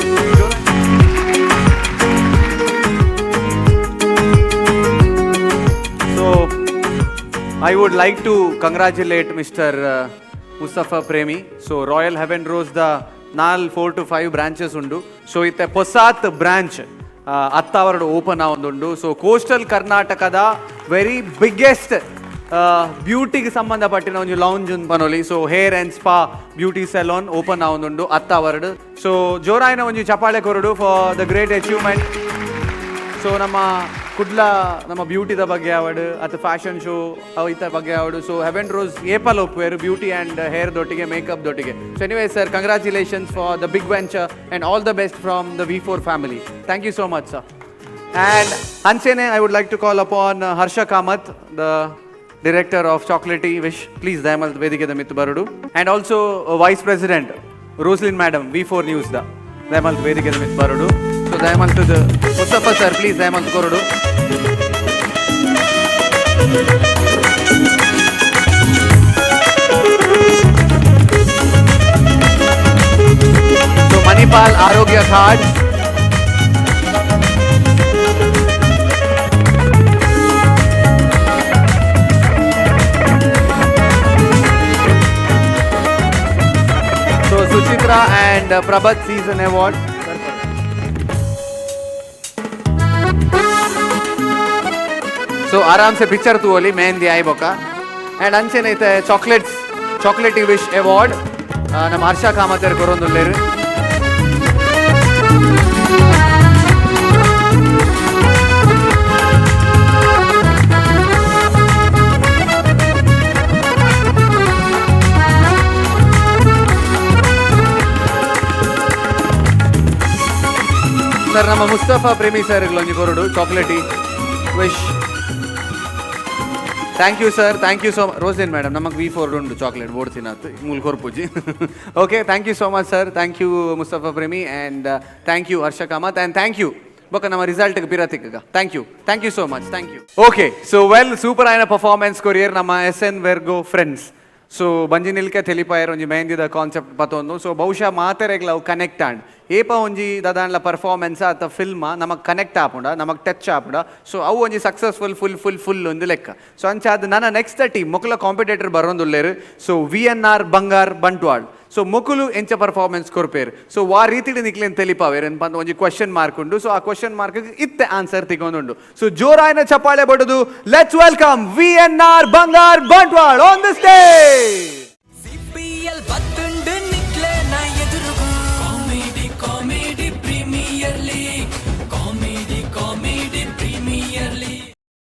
so I would like to congratulate Mr. Mustafa Premi. So Royal Heaven Rose the 4 to 5 branches undu. So itte Posat branch Attavaradu open avundu. So coastal Karnatakada very biggest ಬ್ಯೂಟಿಗೆ ಸಂಬಂಧಪಟ್ಟಿನ ಒಂದು lounge ಪನೊಲಿ. So hair and spa beauty salon open ಆವೊಂದುಂಡು ಅತ್ತಾವರ್ಡ್. So ಜೋರಾಯಿನ ಒಂಜಿ ಚಪಾಳೆ ಕೊರಡು for the great achievement. So ನಮ್ಮ ಕುಡ್ಲ ನಮ್ಮ ಬ್ಯೂಟಿದ ಬಗ್ಗೆ ಆವಡು ಅಥವಾ ಫ್ಯಾಷನ್ ಶೋ ಅವೈತ ಬಗ್ಗೆ ಆವಡು. ಸೊ ಹೆವೆನ್ ರೋಸ್ ಏಪಲ್ ಒಪ್ಪುವೇರು ಬ್ಯೂಟಿ ಆ್ಯಂಡ್ ಹೇರ್ ದೊಟ್ಟಿಗೆ ಮೇಕಪ್ ದೊಟ್ಟಿಗೆ. So anyway sir, congratulations for the big venture and all the best from the V4 family. Thank you so much sir. And ಅಂಚೆನೆ I would like to call upon Harsha Kamath, the Director of Chocolatey Wish. Please dayamal ವೇದಿಕೆ ಮಿತ್ತು ಬರುಡು. And also Vice President Roslyn Madam, V4 News da dayamal ವೇದಿಕೆ ಮಿತ್ತು ಬರುಡು. So dayamal to the Mustafa sir, please dayamal ಕೊರಡು. So Manipal Arogya Card. Suchitra and Prabhat Season Award. So आराम से picture तू ओली मेहंदी आई बोका. And अंचे नहीं थे chocolates, Chocolatey Wish Award. नम हर्षा कामतर कोरोंदुल्लेरु. ಸರ್ ನಮ್ಮ ಮುಸ್ತಫಾ ಪ್ರೇಮಿ ಸರ್ ಒಂಜಿ ಕೊರಡು Chocolatey Wish. Thank you sir, thank you so much. Roslyn madam ನಮಗೆ V4 ಉಂಡು ಚಾಕ್ಲೇಟ್ ಬೋಡ್ತಿನತ್ತು ಮೂಲ ಕೊರ್ಪುಜಿ. Okay, thank you so much sir. Thank you Mustafa Premi and thank you Harsha Kamath and thank you ಬೊಕ್ಕ ನಮ್ಮ ರಿಸಲ್ಟ್ಗೆ ಪಿರತಿಕ್ಗ. Thank you so much. Thank you. Okay, so well super ಆಯ್ನ ಪರ್ಫಾರ್ಮೆನ್ಸ್ ಕೊರಿಯರ್ ನಮ್ಮ SN Vergo ಫ್ರೆಂಡ್ಸ್. ಸೊ ಬಂಜಿ ನಿಲ್ಕೆ ತೆಲಿಪಾಯರ್ ಒಂಜಿ ಮೆಹಂದಿದ ಕಾನ್ಸೆಪ್ಟ್ ಪತ್ತೊಂದು. ಸೊ ಬಹುಶಃ ಮಾತೆರೆಗ್ಲ ಅವು ಕನೆಕ್ಟ್ ಆಂಡ್ ಏಪ ಒಂಜಿ ದಾದಾಂಡ್ಲ ಪರ್ಫಾರ್ಮೆನ್ಸ್ ಅಥವಾ ಫಿಲ್ಮ ನಮಗೆ ಕನೆಕ್ಟ್ ಆಪುಂಡ, ನಮಗೆ ಟಚ್ ಆಪುಂಡ. ಸೊ ಅವು ಒಂಜಿ ಸಕ್ಸಸ್ಫುಲ್ ಫುಲ್ ಒಂದು ಲೆಕ್ಕ. ಸೊ ಅಂಚಾದ ನನ್ನ ನೆಕ್ಸ್ಟ್ ಟೀಮ್ ಮೊಕಲ ಕಾಂಪಿಟೇಟರ್ ಬರೋಂದುಲ್ಲೇರು. So VNR Bangar Bantwal. So ಮೊಕುಲು ಎಂಚ ಪರ್ಫಾರ್ಮೆನ್ಸ್ ಕೊರ್ಪೇರು. ಸೊ ವಾ ರೀತಿಡ್ ನಿಕ್ಲೇನ್ ತೆಲಿಪಾವೇರು ಅನ್ಪಂದು ಒಂಜಿ ಕ್ವಶನ್ ಮಾರ್ಕ್ ಉಂಡು. ಸೊ ಆ ಕ್ವಶನ್ ಮಾರ್ಕ್ ಇತ್ತೆ ಆನ್ಸರ್ ತಿಗೊಂಡುಂಡು. ಸೊ ಜೋರಾಯಿನ ಚಪ್ಪಾಳೆ ಬಡದು let's welcome VNR Bangar Bantwal on the stage.